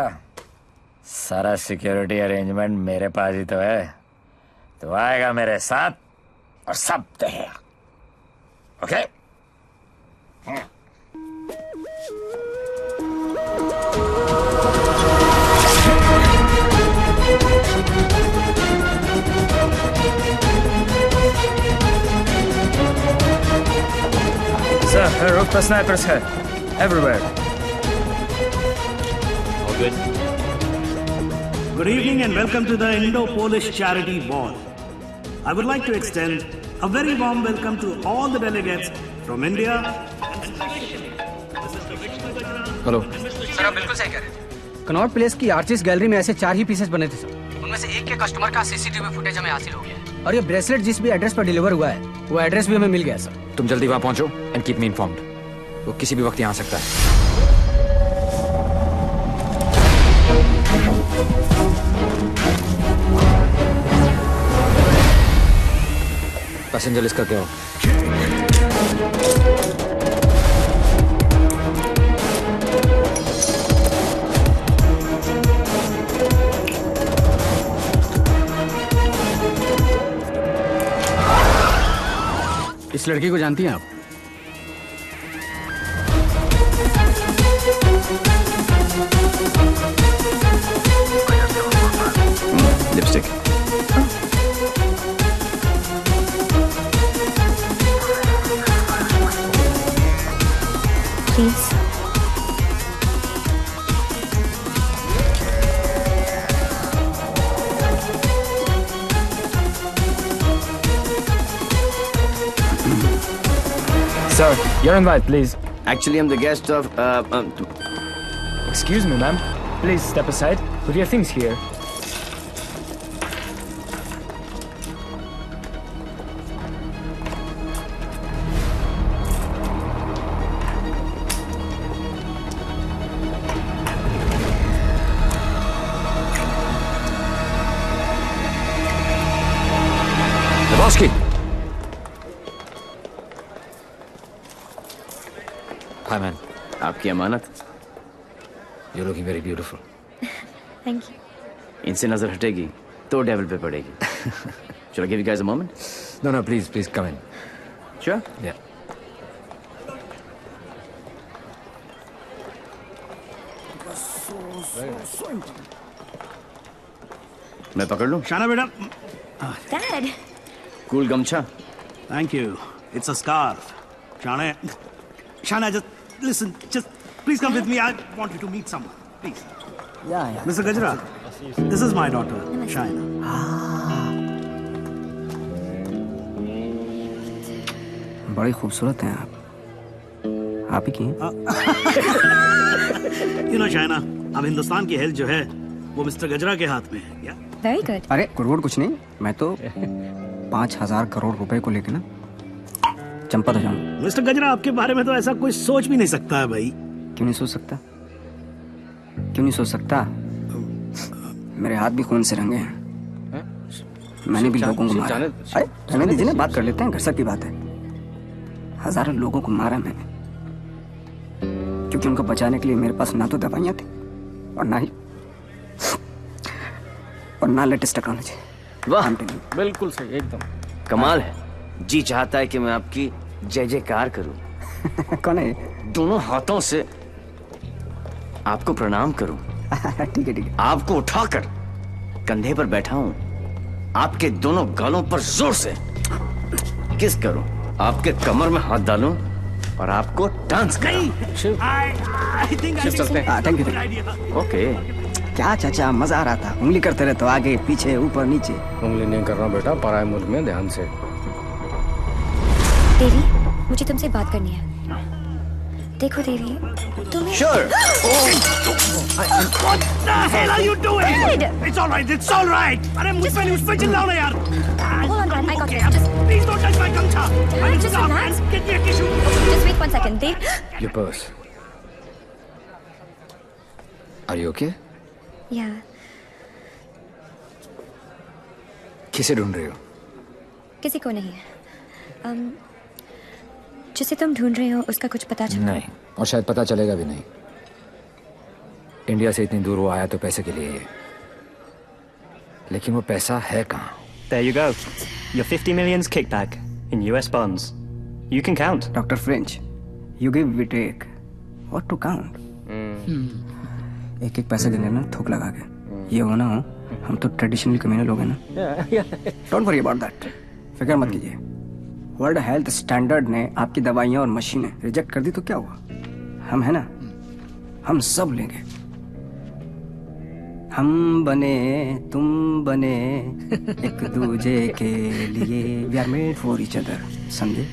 सारा सिक्योरिटी अरेंजमेंट मेरे पास ही तो है, तो आएगा मेरे साथ और सब देगा। ओके? Sir, her roof पर snipers है everywhere. All good. Good evening and welcome to the Indo-Polish Charity Ball. I would like to extend a very warm welcome to all the delegates from India. Hello sir आप बिल्कुल सही कह रहे हैं। Connaught place की artist gallery में ऐसे 4 ही pieces बने थे सर। उनमें से एक के कस्टमर का सीसीटीवी फुटेज हमें हासिल हो गया है। और ये ब्रेसलेट जिस भी एड्रेस पर डिलीवर हुआ है वो एड्रेस भी हमें मिल गया सर। तुम जल्दी वहां पहुंचो एंड कीप मी इन्फॉर्म्ड। वो किसी भी वक्त यहाँ आ सकता है। पैसेंजर लिस्ट करके आओ। इस लड़की को जानती हैं आप? Lipstick. Please. Sir, your invite, please. Actually, I'm the guest of. Excuse me, ma'am. Please step aside. Put your things here. Lebowski. Hi, man. आपकी अमानत। You're looking very beautiful. Thank you. इनसे नजर हटेगी तो डेविल पे पड़ेगी। Shall I give you guys a moment? No, please come in. Sure? Yeah. मैं पकड़ लूं? शाना बेटा। Dad. Cool गमछा। Thank you. It's a scarf. Shana, just listen. Just please come with me. I want you to meet someone. Please. Yeah. Mr. Gajra, this is my daughter, Shaina. बड़ी खूबसूरत हैं आप ही की हैं? You know, Shaina, अब हिंदुस्तान की health जो है वो मिस्टर गजरा के हाथ में है क्या? Very good. अरे करोड़ कुछ नहीं, मैं तो 5,000 करोड़ रुपए को लेके ना चंपा तो जाऊंगा। मिस्टर गजरा, आपके बारे में तो ऐसा कोई सोच भी नहीं सकता है भाई। क्यों नहीं सोच सकता? क्यों नहीं सोच सकता? मेरे हाथ भी खून से रंगे हैं। मैंने भी लोगों को मारा। अरे रहने दीजिए ना, बात कर लेते हैं, घर सब की बात है। हजारों लोगों को मारा मैंने, क्योंकि उनको बचाने के लिए मेरे पास ना तो दवाइयाँ थी और ना लेटेस्ट टेक्नोलॉजी। वाह, बिल्कुल सही, एकदम कमाल है। जी चाहता है कि मैं आपकी जय जयकार करूं। कौन है? दोनों हाथों से आपको प्रणाम करूं। ठीक है। आपको उठाकर कंधे पर बैठा हूं, आपके दोनों गालों पर जोर से किस करूं, आपके कमर में हाथ डालूं और आपको डांस कराऊं। Thank you. ओके। क्या चाचा, मजा आ रहा था। उंगली करते रहे तो आगे पीछे ऊपर नीचे। उंगली नहीं करना बेटा, पराये मुल्क में ध्यान से। देवी, मुझे तुमसे बात करनी है। देखो देवी, तुम्हें Sure. What the hell are you doing? It's all right. It's all right. अरे मुझ पे चिल्लाओ ना यार। Hold on, Dad. I got this. Just please don't touch my gamcha. I will Just stop relax. and get me a tissue. Just wait 1 second, Dev. Your purse. Are you okay? Yeah. किसे ढूंढ रहे हो? किसी को नहीं। जिसे तुम ढूंढ रहे हो उसका कुछ पता चला? नहीं, और शायद पता चलेगा भी नहीं। इंडिया से इतनी दूर वो आया तो पैसे के लिए ही है, लेकिन वो पैसा है कहाँ? There you go. Your 50 million's kickback in US bonds. You can count. Dr. French, you give, we take. What to count? एक पैसे देने ना थूक लगा के। ये हो ना हो, हम तो ट्रेडिशनल कम्युनल लोग हैं ना। Don't worry about that. फिक्र मत कीजिए। वर्ल्ड हेल्थ स्टैंडर्ड ने आपकी दवाइयाँ और मशीनें रिजेक्ट कर दी तो क्या हुआ? हम है ना, हम सब लेंगे। हम बने, तुम बने, एक दूजे के लिए, we are made for each other, समझे?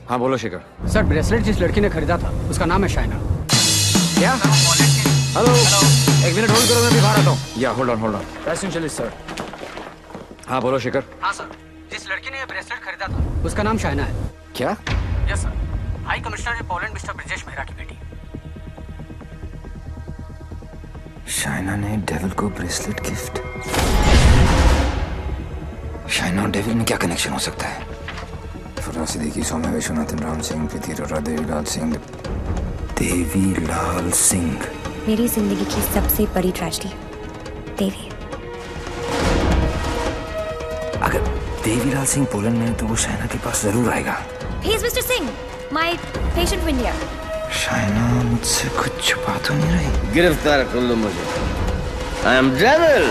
हाँ बोलो शिखर। सर, ब्रेसलेट जिस लड़की ने खरीदा था उसका नाम है शाइना। क्या? हेलो, एक मिनट होल्ड करो, मैं भी बाहर आता हूँ। या होल्ड ऑन। Passenger sir. हाँ बोलो शिखर। हाँ सर, जिस लड़की ने ये ब्रेसलेट खरीदा था उसका नाम शाइना है। क्या? Yes sir, high commissioner in Poland mister Brijesh Mehra की बेटी। शाइना ने डेविल को ब्रेसलेट गिफ्ट। शाइना और डेविल में क्या कनेक्शन हो सकता है? फुर्रा सिद्दीकी, सौम्या विश्वनाथन, राम सिंह, प्रीति अरोड़ा, देवीलाल सिंह। देवीलाल सिंह मेरी जिंदगी की सबसे बड़ी ट्रेजेडी। देवी, अगर देवीलाल सिंह पोलैंड में है तो वो शाइना के पास जरूर आएगा। He is Mr. Singh, my patient from India. Shaina मुझसे कुछ छुपा तो नहीं रही? गिरफ्तार कर लो मुझे। I am devil.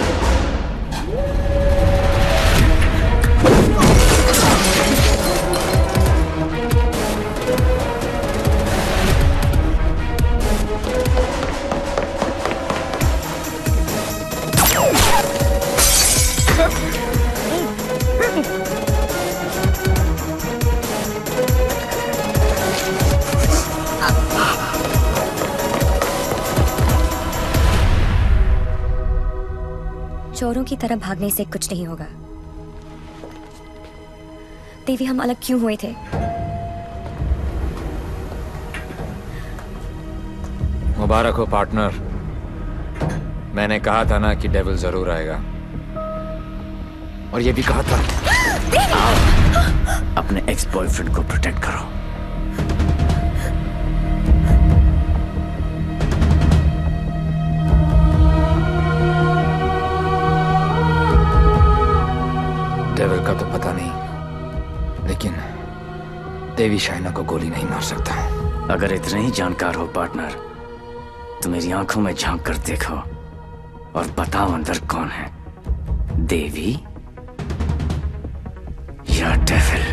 चोरों की तरह भागने से कुछ नहीं होगा। देवी, हम अलग क्यों हुए थे? मुबारक हो पार्टनर। मैंने कहा था ना कि डेविल जरूर आएगा, और ये भी कहा था। अपने एक्स बॉयफ्रेंड को प्रोटेक्ट करो। डेविल का तो पता नहीं, लेकिन देवी शाइना को गोली नहीं मार सकता। अगर इतने ही जानकार हो पार्टनर, तो मेरी आंखों में झांक कर देखो और बताओ अंदर कौन है, देवी या devil?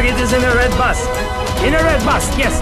target is in a red bus. In a red bus, yes.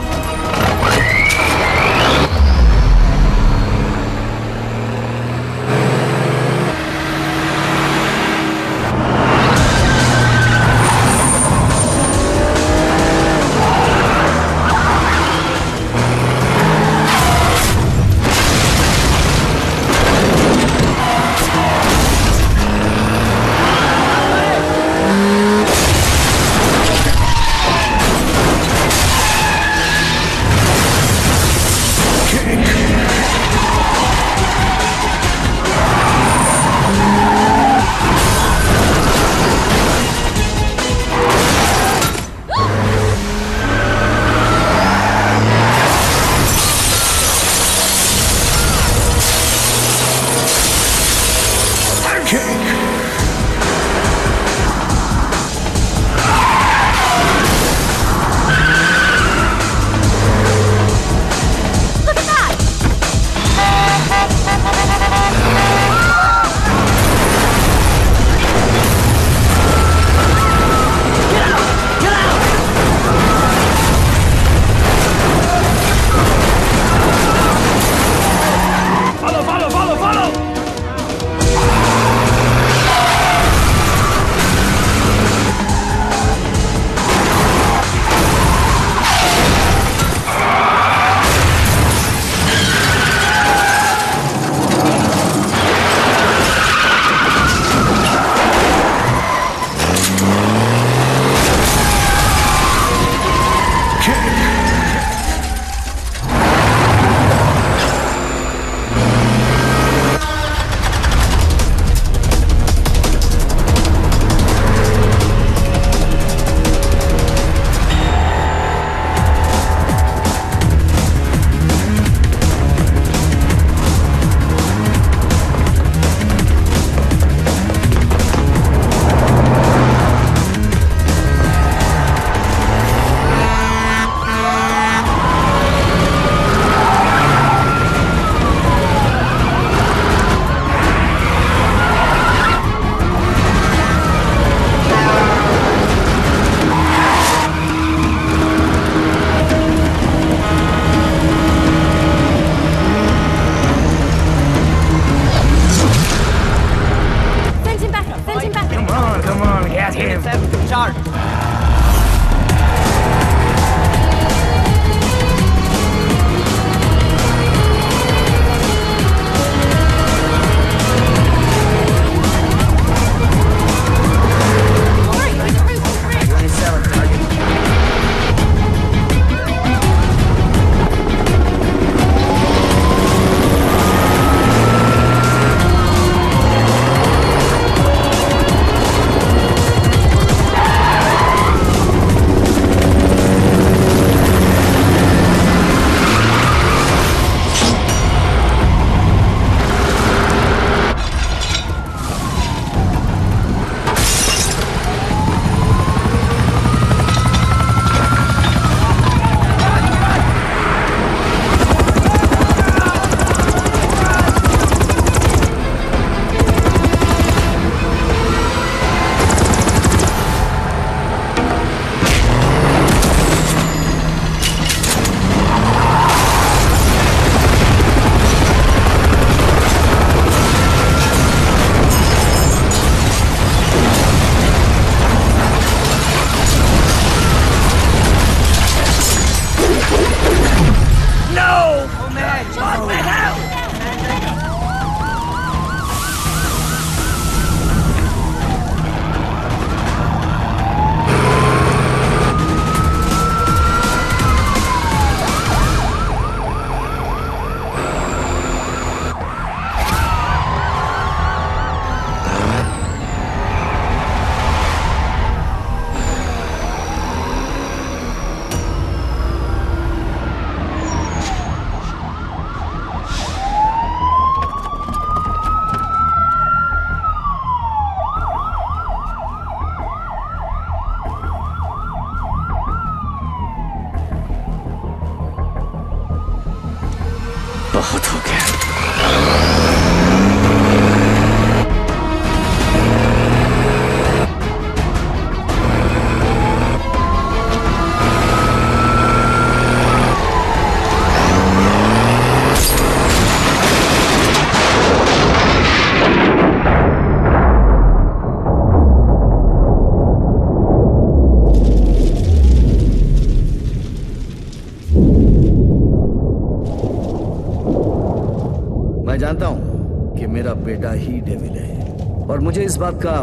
जानता हूँ कि मेरा बेटा ही डेविल है, और मुझे इस बात का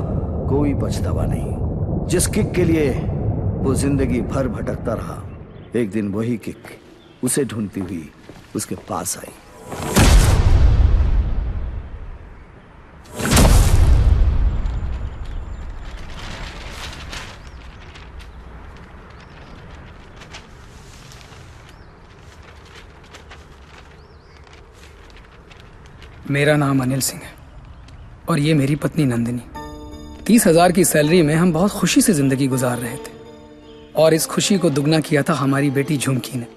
कोई पछतावा नहीं। जिस किक के लिए वो जिंदगी भर भटकता रहा, एक दिन वही किक उसे ढूंढती हुई उसके पास आई। मेरा नाम अनिल सिंह है और ये मेरी पत्नी नंदिनी। 30,000 की सैलरी में हम बहुत खुशी से जिंदगी गुजार रहे थे, और इस खुशी को दुगना किया था हमारी बेटी झुमकी ने।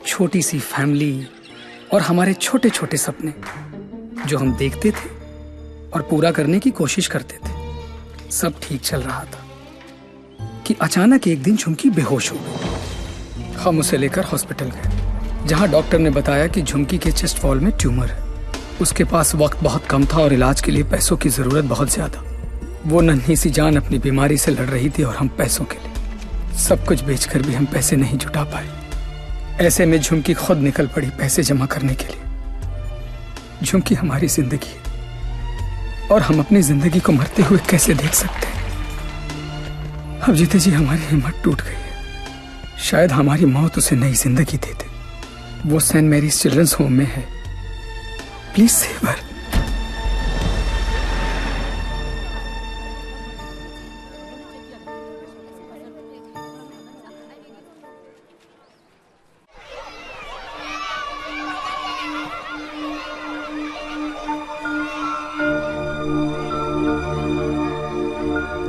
छोटी सी फैमिली और हमारे छोटे छोटे सपने जो हम देखते थे और पूरा करने की कोशिश करते थे। सब ठीक चल रहा था कि अचानक एक दिन झुमकी बेहोश हो गई। हम उसे लेकर हॉस्पिटल गए, जहां डॉक्टर ने बताया कि झुमकी के चेस्ट वॉल में ट्यूमर है। उसके पास वक्त बहुत कम था और इलाज के लिए पैसों की जरूरत बहुत ज्यादा। वो नन्ही सी जान अपनी बीमारी से लड़ रही थी और हम पैसों के लिए सब कुछ बेचकर भी हम पैसे नहीं जुटा पाए। ऐसे में झुमकी खुद निकल पड़ी पैसे जमा करने के लिए। झुमकी हमारी जिंदगी है और हम अपनी जिंदगी को मरते हुए कैसे देख सकते हैं। अब जीते जी हमारी हिम्मत टूट गई है। शायद हमारी मौत उसे नई जिंदगी दे दे। वो सेंट मैरीज चिल्ड्रंस होम में है। Please save her.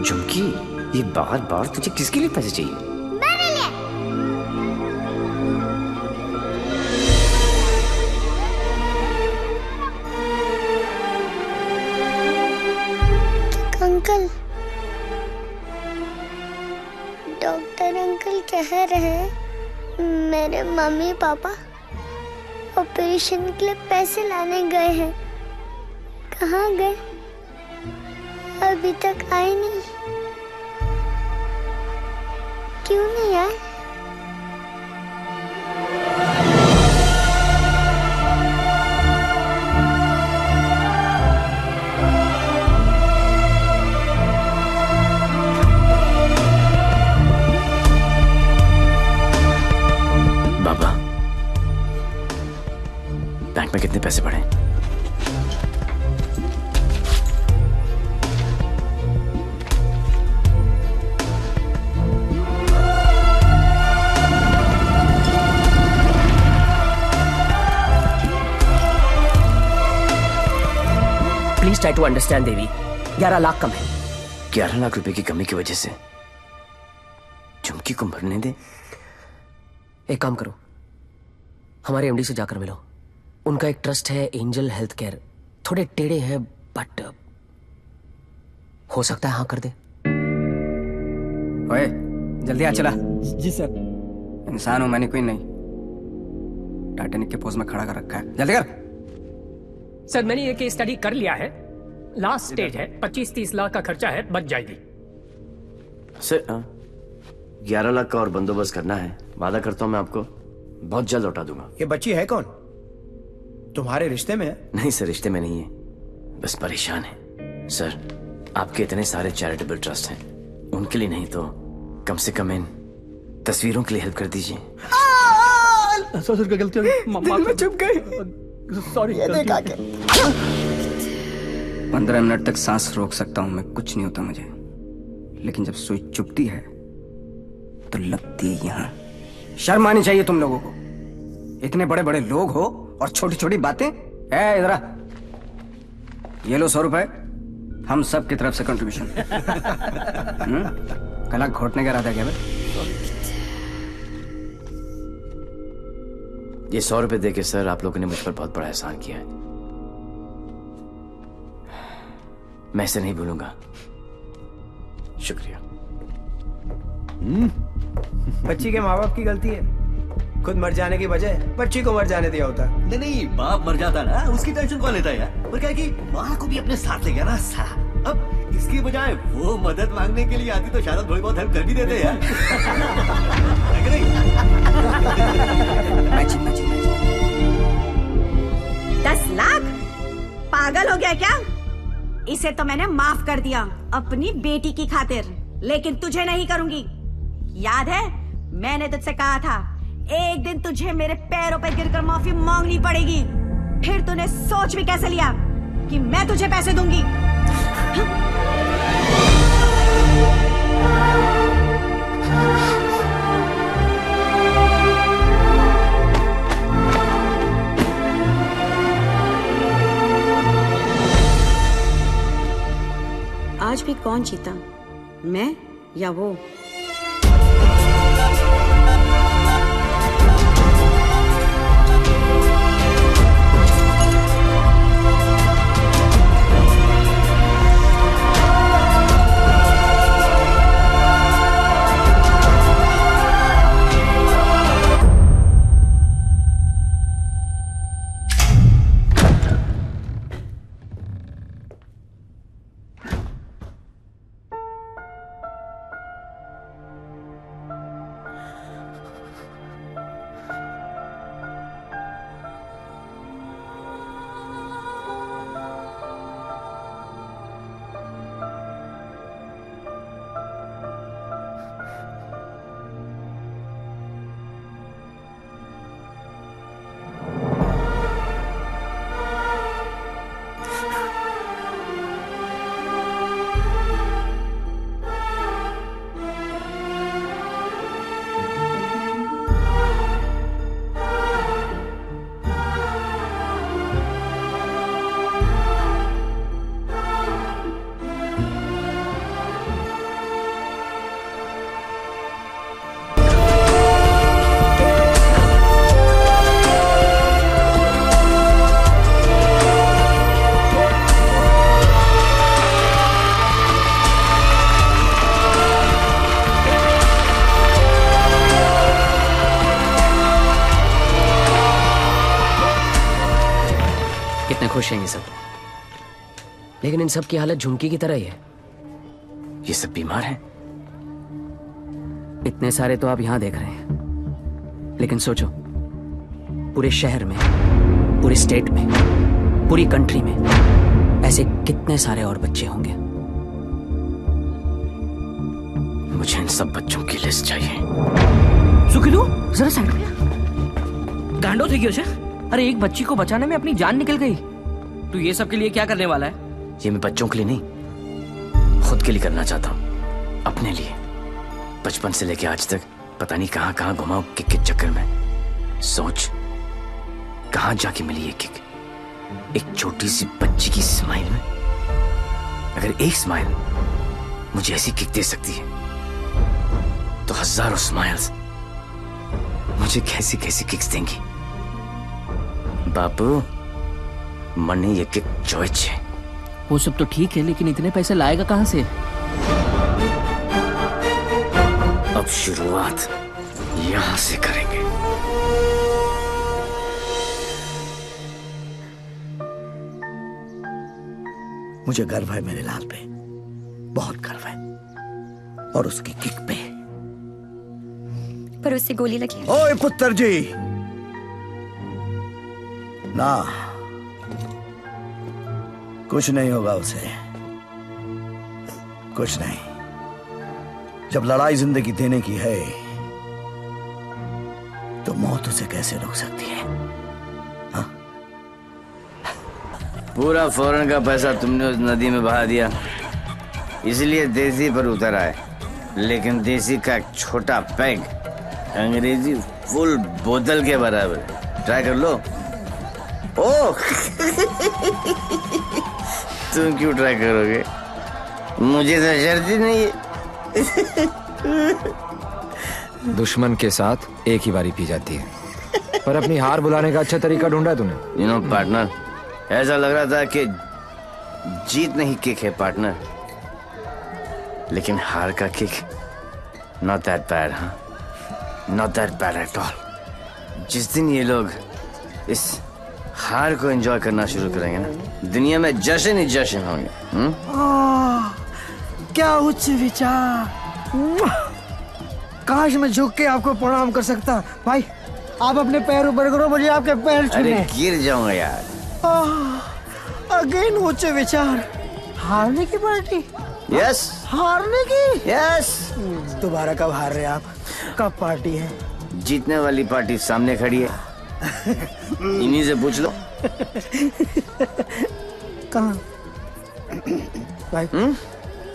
झुमकी, ये बार बार तुझे किसके लिए पैसे चाहिए? अंकल, डॉक्टर अंकल कह रहे हैं मेरे मम्मी पापा ऑपरेशन के लिए पैसे लाने गए हैं। कहाँ गए? अभी तक आए नहीं। क्यों नहीं आए? बाबा, बैंक में कितने पैसे पड़े? प्लीज ट्राई टू अंडरस्टैंड देवी। 11 लाख कम है। 11 लाख रुपए की कमी की वजह से झुमकी को मरने दे? एक काम करो, हमारे एमडी से जाकर मिलो। उनका एक ट्रस्ट है, एंजल हेल्थ केयर। थोड़े टेढ़े हैं बट हो सकता है हाँ कर दे। ओए, जल्दी आ चला। जी सर। इंसान हूं मैंने, कोई नहीं। टाइटैनिक के पोज में खड़ा कर रखा है। जल्दी कर। सर, मैंने ये केस स्टडी कर लिया है। लास्ट स्टेज है, 25-30 लाख का खर्चा है, बच जाएगी। सर 11 लाख का और बंदोबस्त करना है। वादा करता हूं मैं आपको बहुत जल्द लौटा दूंगा। ये बच्ची है कौन? तुम्हारे रिश्ते में है? नहीं सर, रिश्ते में नहीं है, बस परेशान है। सर, आपके इतने सारे चैरिटेबल ट्रस्ट हैं, उनके लिए नहीं तो कम से कम इन तस्वीरों के लिए हेल्प कर दीजिए। सर का गलती हो गई, दिल में चुप गई। सॉरी। 15 मिनट तक सांस रोक सकता हूं मैं, कुछ नहीं होता मुझे। लेकिन जब सुई चुभती है तो लगती है यहां। शर्म आनी चाहिए तुम लोगों को। इतने बड़े बड़े लोग हो और छोटी छोटी बातें। इधर आ, ये लो 100 रुपए, हम सब की तरफ से कंट्रीब्यूशन। कला घोटने का इरादा क्या? ये 100 रुपए देके सर आप लोगों ने मुझ पर बहुत बड़ा एहसान किया है, मैं इसे नहीं भूलूंगा। शुक्रिया। बच्ची के माँ बाप की गलती है। खुद मर जाने की बजाय बच्ची को मर जाने दिया होता। नहीं नहीं, बाप मर जाता ना, उसकी टेंशन कौन लेता है यार? पर क्या है कि माँ को भी अपने साथ ले गया ना साला। अब इसकी बजाय वो मदद मांगने के लिए आती तो शायद थोड़ी बहुत हेल्प कर भी देते यार। 10 लाख? है क्या? इसे तो मैंने माफ कर दिया अपनी बेटी की खातिर, लेकिन तुझे नहीं करूंगी। याद है मैंने तुझसे कहा था एक दिन तुझे मेरे पैरों पर गिरकर माफी मांगनी पड़ेगी। फिर तूने सोच भी कैसे लिया कि मैं तुझे पैसे दूंगी? आज भी कौन जीता, मैं या वो? खुश हैं ये सब, लेकिन इन सब की हालत झुमकी की तरह ही है। ये सब बीमार हैं। इतने सारे तो आप यहां देख रहे हैं, लेकिन सोचो पूरे शहर में, पूरे स्टेट में, पूरी कंट्री में ऐसे कितने सारे और बच्चे होंगे। मुझे इन सब बच्चों की लिस्ट चाहिए। सुखिदू जरा साइड में। गांडो थे क्यों? अरे एक बच्ची को बचाने में अपनी जान निकल गई। तू ये सब के लिए क्या करने वाला है? ये मैं बच्चों के लिए नहीं, खुद के लिए करना चाहता हूँ, अपने लिए। बचपन से लेके आज तक पता नहीं कहाँ कहाँ घुमाऊं किक के चक्कर में। सोच कहाँ जाके मिली ये किक, एक छोटी सी बच्ची की स्माइल में। अगर एक स्माइल मुझे ऐसी किक दे सकती है, तो हजारों स्माइल्स मुझे कैसी कैसी किक्स देंगी। बापू मन ये किक चॉइस है। वो सब तो ठीक है, लेकिन इतने पैसे लाएगा कहां से? अब शुरुआत यहां से करेंगे। मुझे गर्व है मेरे लाल पे, बहुत गर्व है, और उसकी किक पे। पर उससे गोली लगी। ओए पुत्र जी, ना कुछ नहीं होगा उसे, कुछ नहीं। जब लड़ाई जिंदगी देने की है, तो मौत उसे कैसे रोक सकती है? हा? पूरा फौरन का पैसा तुमने उस नदी में बहा दिया, इसलिए देसी पर उतर आए। लेकिन देसी का एक छोटा पैग अंग्रेजी फुल बोतल के बराबर। ट्राई कर लो। ओह तुम क्यों ट्राई करोगे? मुझे तो शर्त ही नहीं है। दुश्मन के साथ एक ही बारी पी जाती है, पर अपनी हार बुलाने का अच्छा तरीका ढूंढा तूने। यू नो पार्टनर, ऐसा लग रहा था कि जीत नहीं किक है पार्टनर, लेकिन हार का किक नॉट दैट बैड। हाँ, not that bad at all. जिस दिन ये लोग इस हार को एंजॉय करना शुरू करेंगे ना, दुनिया में जश्न ही जश्न होंगे। क्या उच्च विचार! काश मैं झुक के आपको प्रणाम कर सकता। भाई आप अपने पैर ऊपर करो, मुझे आपके पैर छूने। अरे गिर जाऊंगा यार। अगेन ऊंचे विचार। हारने की पार्टी? यस। हारने की? यस। दोबारा कब हार रहे आप? कब पार्टी है? जीतने वाली पार्टी सामने खड़ी है, इन्हीं से पूछ लो। कहाँ? बाय।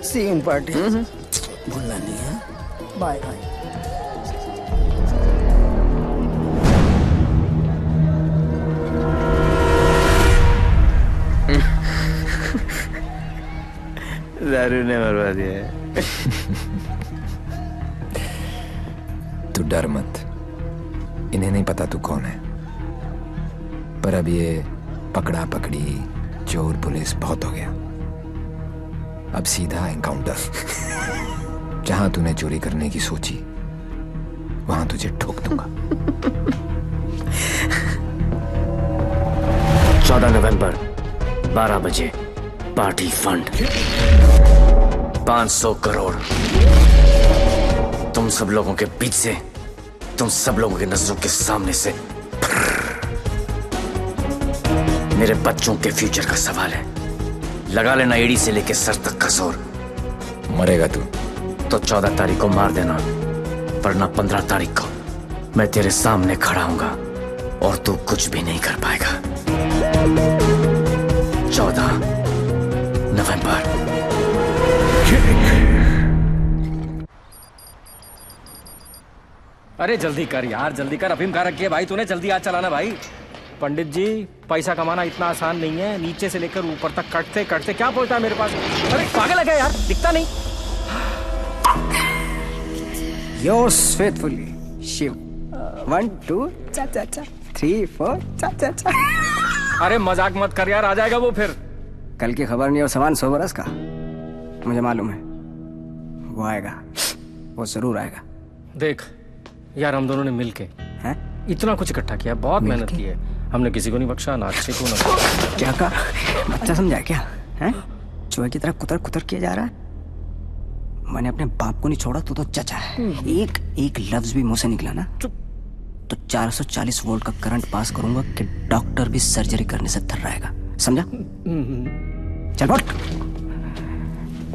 See in party. भूलना नहीं है। Bye bye. दारू ने मरवा दिया है। तू डर मत, इन्हें नहीं पता तू कौन है, पर अब ये पकड़ा पकड़ी चोर पुलिस बहुत हो गया। अब सीधा एनकाउंटर। जहां तूने चोरी करने की सोची वहां तुझे ठोक दूंगा। 14 नवंबर 12 बजे पार्टी फंड 500 करोड़। तुम सब लोगों के बीच से, तुम सब लोगों की नजरों के सामने से। मेरे बच्चों के फ्यूचर का सवाल है, लगा लेना एड़ी से लेके सर तक का जोर। मरेगा तू तो 14 तारीख को मार देना, वरना 15 तारीख को मैं तेरे सामने खड़ा हूंगा और तू कुछ भी नहीं कर पाएगा। 14 नवंबर। अरे जल्दी कर यार, जल्दी कर। अफीम कहाँ रखी है भाई तूने? जल्दी आज चलाना भाई। पंडित जी, पैसा कमाना इतना आसान नहीं है। नीचे से लेकर ऊपर तक कटते कटते क्या पहुंचता है मेरे पास? अरे पागल है क्या यार, दिखता नहीं। Yours faithfully, Shiv. 1 2 चा चा चा 3 4 चा चा चा। अरे मजाक मत कर यार, आ जाएगा वो फिर। कल की खबर नहीं और सामान 100 बरस का। मुझे मालूम है वो आएगा, वो जरूर आएगा। देख यार, हम दोनों ने मिलके इतना कुछ इकट्ठा किया, बहुत मेहनत की है हमने। किसी को नहीं बख्शा, ना अच्छे को ना। क्या का बच्चा समझा क्या है? चूहे की तरह कुतर कुतर किया जा रहा है। मैंने अपने बाप को नहीं छोड़ा, तो चचा है। एक लफ्ज भी मुंह से निकला ना तो 440 वोल्ट का करंट पास करूंगा कि डॉक्टर भी सर्जरी करने से थर रहेगा। समझा? चल फुट।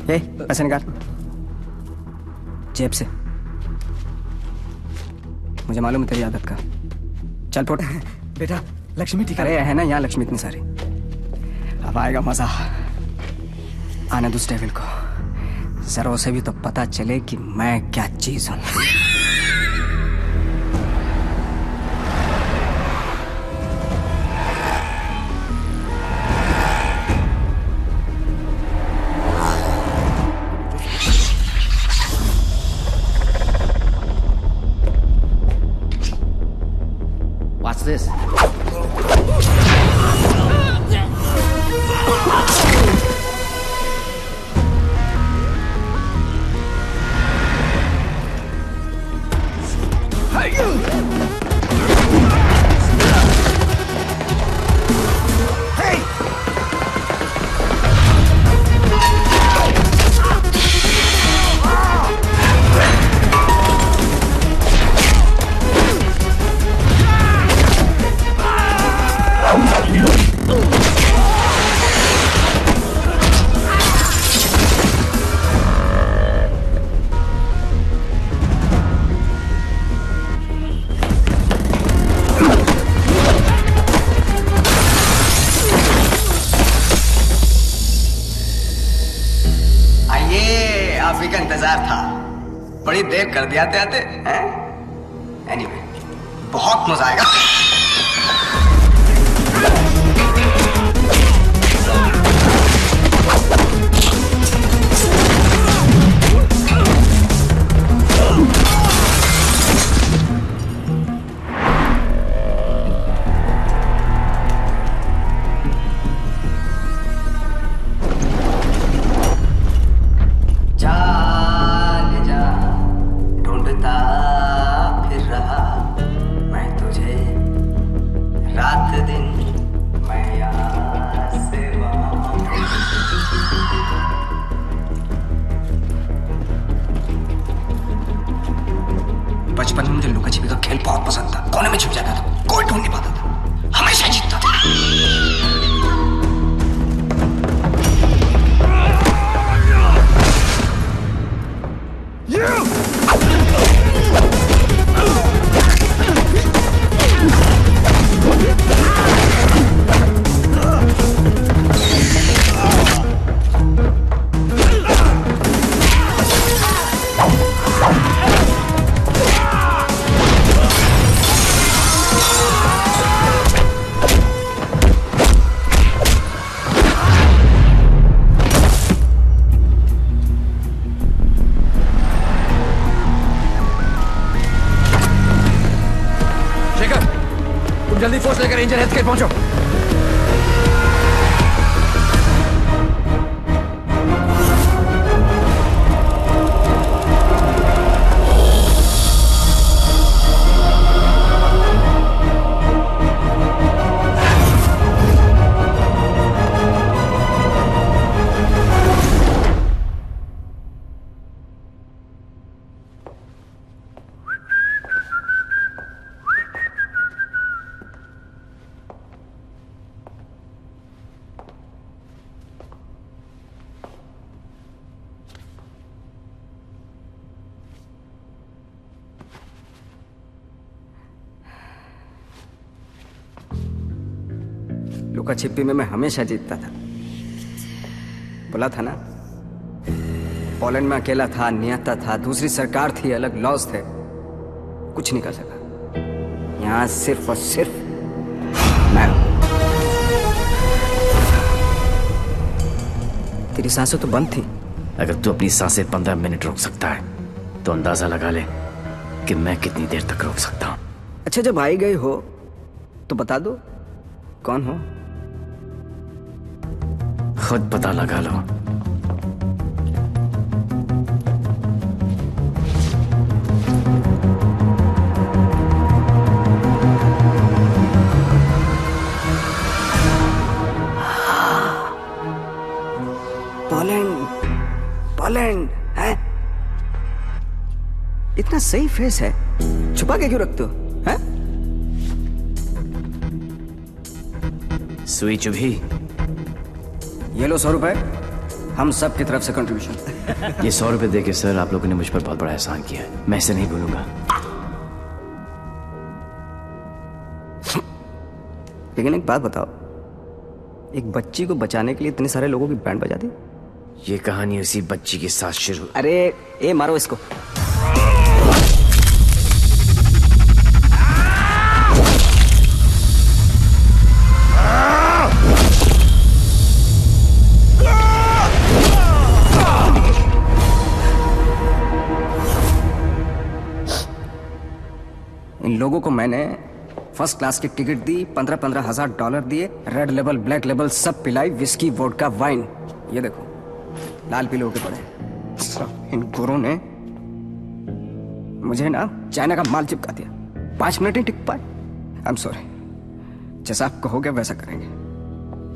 पैसे निकाल जेब से। मुझे मालूम है तेरी आदत का। चल फुट। बेटा लक्ष्मी ठीक है ना? यहाँ लक्ष्मी इतनी सारी। अब आएगा मजा। आने दो डेविल को, जरा उसे भी तो पता चले कि मैं क्या चीज हूं। What's this? बड़ी देर कर दिया आते हैं। एनीवे, बहुत मजा आएगा। बचपन में मुझे लुका छिपी का खेल बहुत पसंद था। कोने में छुप जाता था, कोई ढूंढ नहीं पाता था, हमेशा जीतता था। जल्दी फोर्स लेकर रेंजर हेल्थ केयर पहुंचो। लुका छिपी में मैं हमेशा जीतता था। बोला था ना, पोलैंड में अकेला था, नियता था, दूसरी सरकार थी, अलग लॉज थे, कुछ नहीं कर सका। यहां सिर्फ और सिर्फ मैं। तेरी सांसें तो बंद थी। अगर तू अपनी सांसें 15 मिनट रोक सकता है तो अंदाजा लगा ले कि मैं कितनी देर तक रोक सकता हूं। अच्छा, जब आई गई हो तो बता दो कौन हो। खुद पता लगा लो। पोलैंड है? इतना सही फेस है, छुपा के क्यों रखते हो? हैं? सुई चुभी। ये लो 100 रुपए, हम सब की तरफ से कंट्रीब्यूशन। ये 100 रुपए देके सर, आप लोगों ने मुझ पर बहुत बड़ा एहसान किया है, मैं इसे नहीं भूलूंगा। लेकिन एक बात बताओ, एक बच्ची को बचाने के लिए इतने सारे लोगों की बैंड बजा दी? ये कहानी उसी बच्ची के साथ शुरू। अरे ए मारो इसको। इन लोगों को मैंने फर्स्ट क्लास की टिकट दी, 15-15 हजार डॉलर दिए, रेड लेबल ब्लैक लेबल सब पिलाई, विस्की वोडका वाइन। ये देखो लाल पीले होके पड़े। इन गुरों ने मुझे ना चाइना का माल चिपका दिया, 5 मिनट ही टिक पाए। आई एम सॉरी, जैसा आप कहोगे वैसा करेंगे।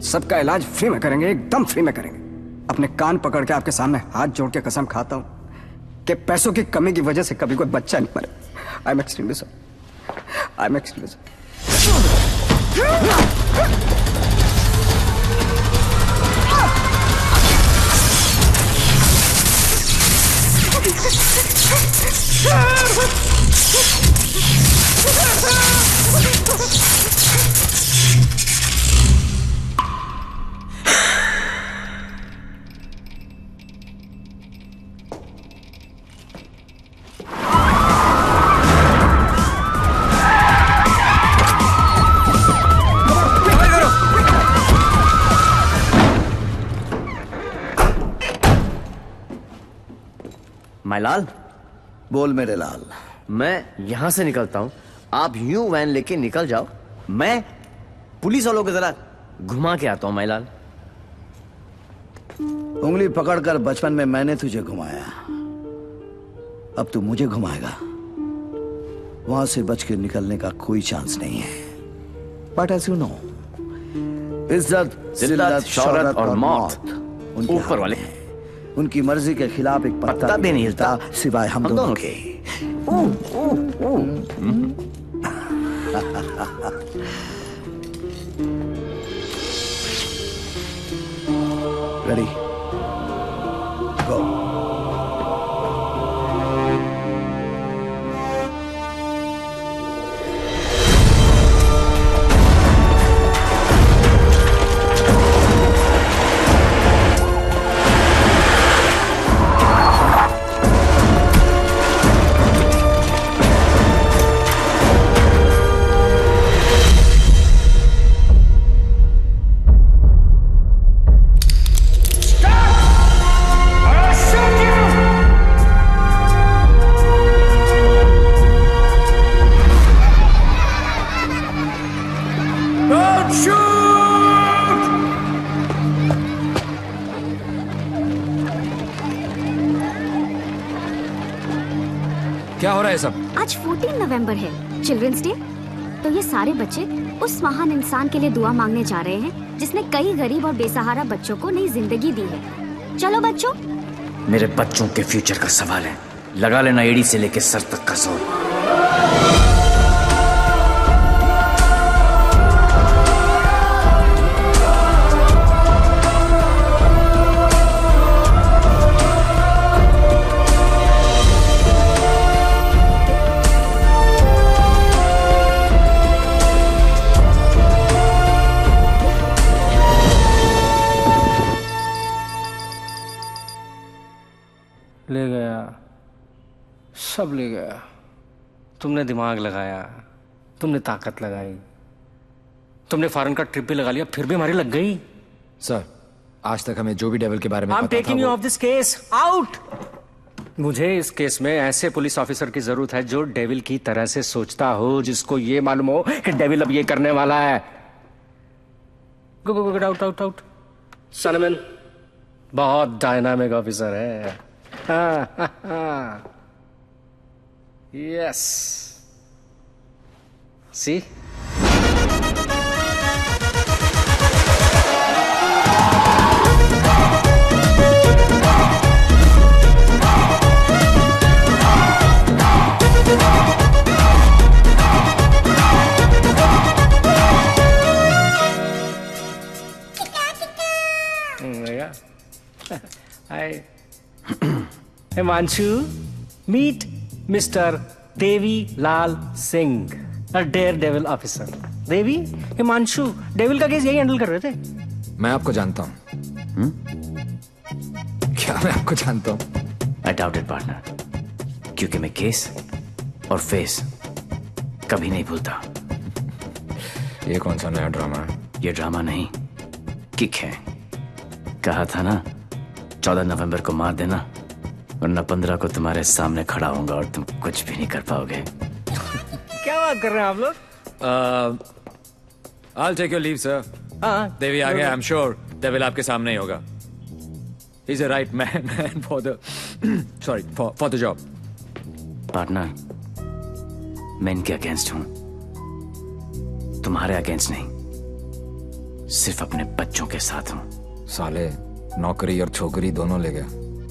सबका इलाज फ्री में करेंगे, एकदम फ्री में करेंगे। अपने कान पकड़ के आपके सामने हाथ जोड़ के कसम खाता हूं कि पैसों की कमी की वजह से कभी कोई बच्चा नहीं मरे। I am extremely sorry. I'm extremely sorry. Mayalal, बोल मेरे लाल। मैं यहां से निकलता हूं, आप यूं वैन लेके निकल जाओ, मैं पुलिस वालों को जरा घुमा के आता हूं। मायलाल, उंगली पकड़कर बचपन में मैंने तुझे घुमाया, अब तू मुझे घुमाएगा। वहां से बच के निकलने का कोई चांस नहीं है। बट एज यू नो, इज्जत, जिल्लत, शौहरत और मौत ऊपर वाले हैं। उनकी मर्जी के खिलाफ एक पत्ता भी नहीं हिलता सिवाय हम दोनों के। रेडी, गो। आज 14 नवंबर है, चिल्ड्रंस डे। तो ये सारे बच्चे उस महान इंसान के लिए दुआ मांगने जा रहे हैं जिसने कई गरीब और बेसहारा बच्चों को नई जिंदगी दी है। चलो बच्चों। मेरे बच्चों के फ्यूचर का सवाल है, लगा लेना एड़ी से लेके सर तक का जोर। ले गया, सब ले गया। तुमने दिमाग लगाया, तुमने ताकत लगाई, तुमने फॉरेन का ट्रिप भी लगा लिया, फिर भी हमारी लग गई। सर, आज तक हमें जो भी डेविल के बारे में आई एम पता टेकिंग था यू वो- ऑफ दिस केस आउट। मुझे इस केस में ऐसे पुलिस ऑफिसर की जरूरत है जो डेविल की तरह से सोचता हो, जिसको ये मालूम हो कि डेविल अब ये करने वाला है। गो गो गो, आउट आउट आउट। सनमैन बहुत डायनामिक ऑफिसर है। Yes, C Hi. Himanshu, meet Mr. Devi Lal Singh, a daredevil officer. Devi, Himanshu devil का केस यही हैंडल कर रहे थे। मैं आपको जानता हूँ। क्या मैं आपको जानता हूँ? आई डाउट इट पार्टनर, क्योंकि मैं केस और फेस कभी नहीं भूलता। ये कौन सा नया ड्रामा है? ये ड्रामा नहीं, किक है। कहा था ना 14 नवंबर को मार देना, वरना 15 को तुम्हारे सामने खड़ा होऊंगा और तुम कुछ भी नहीं कर पाओगे। क्या बात कर रहे हैं आप लोग? I'll take your leave, sir. देवी आ गया, I'm sure डेविल आपके सामने ही होगा। He's a right man for the for the job. Partner, मैं इनके अगेंस्ट हूं, तुम्हारे अगेंस्ट नहीं, सिर्फ अपने बच्चों के साथ हूं। साले नौकरी और छोकरी दोनों ले गया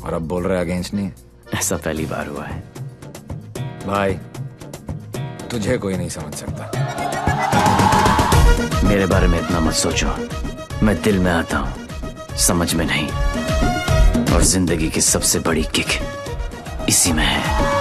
और अब बोल रहे अगेंस्ट नहीं। ऐसा पहली बार हुआ है। भाई, तुझे कोई नहीं समझ सकता। मेरे बारे में इतना मत सोचो, मैं दिल में आता हूं, समझ में नहीं। और जिंदगी की सबसे बड़ी किक इसी में है।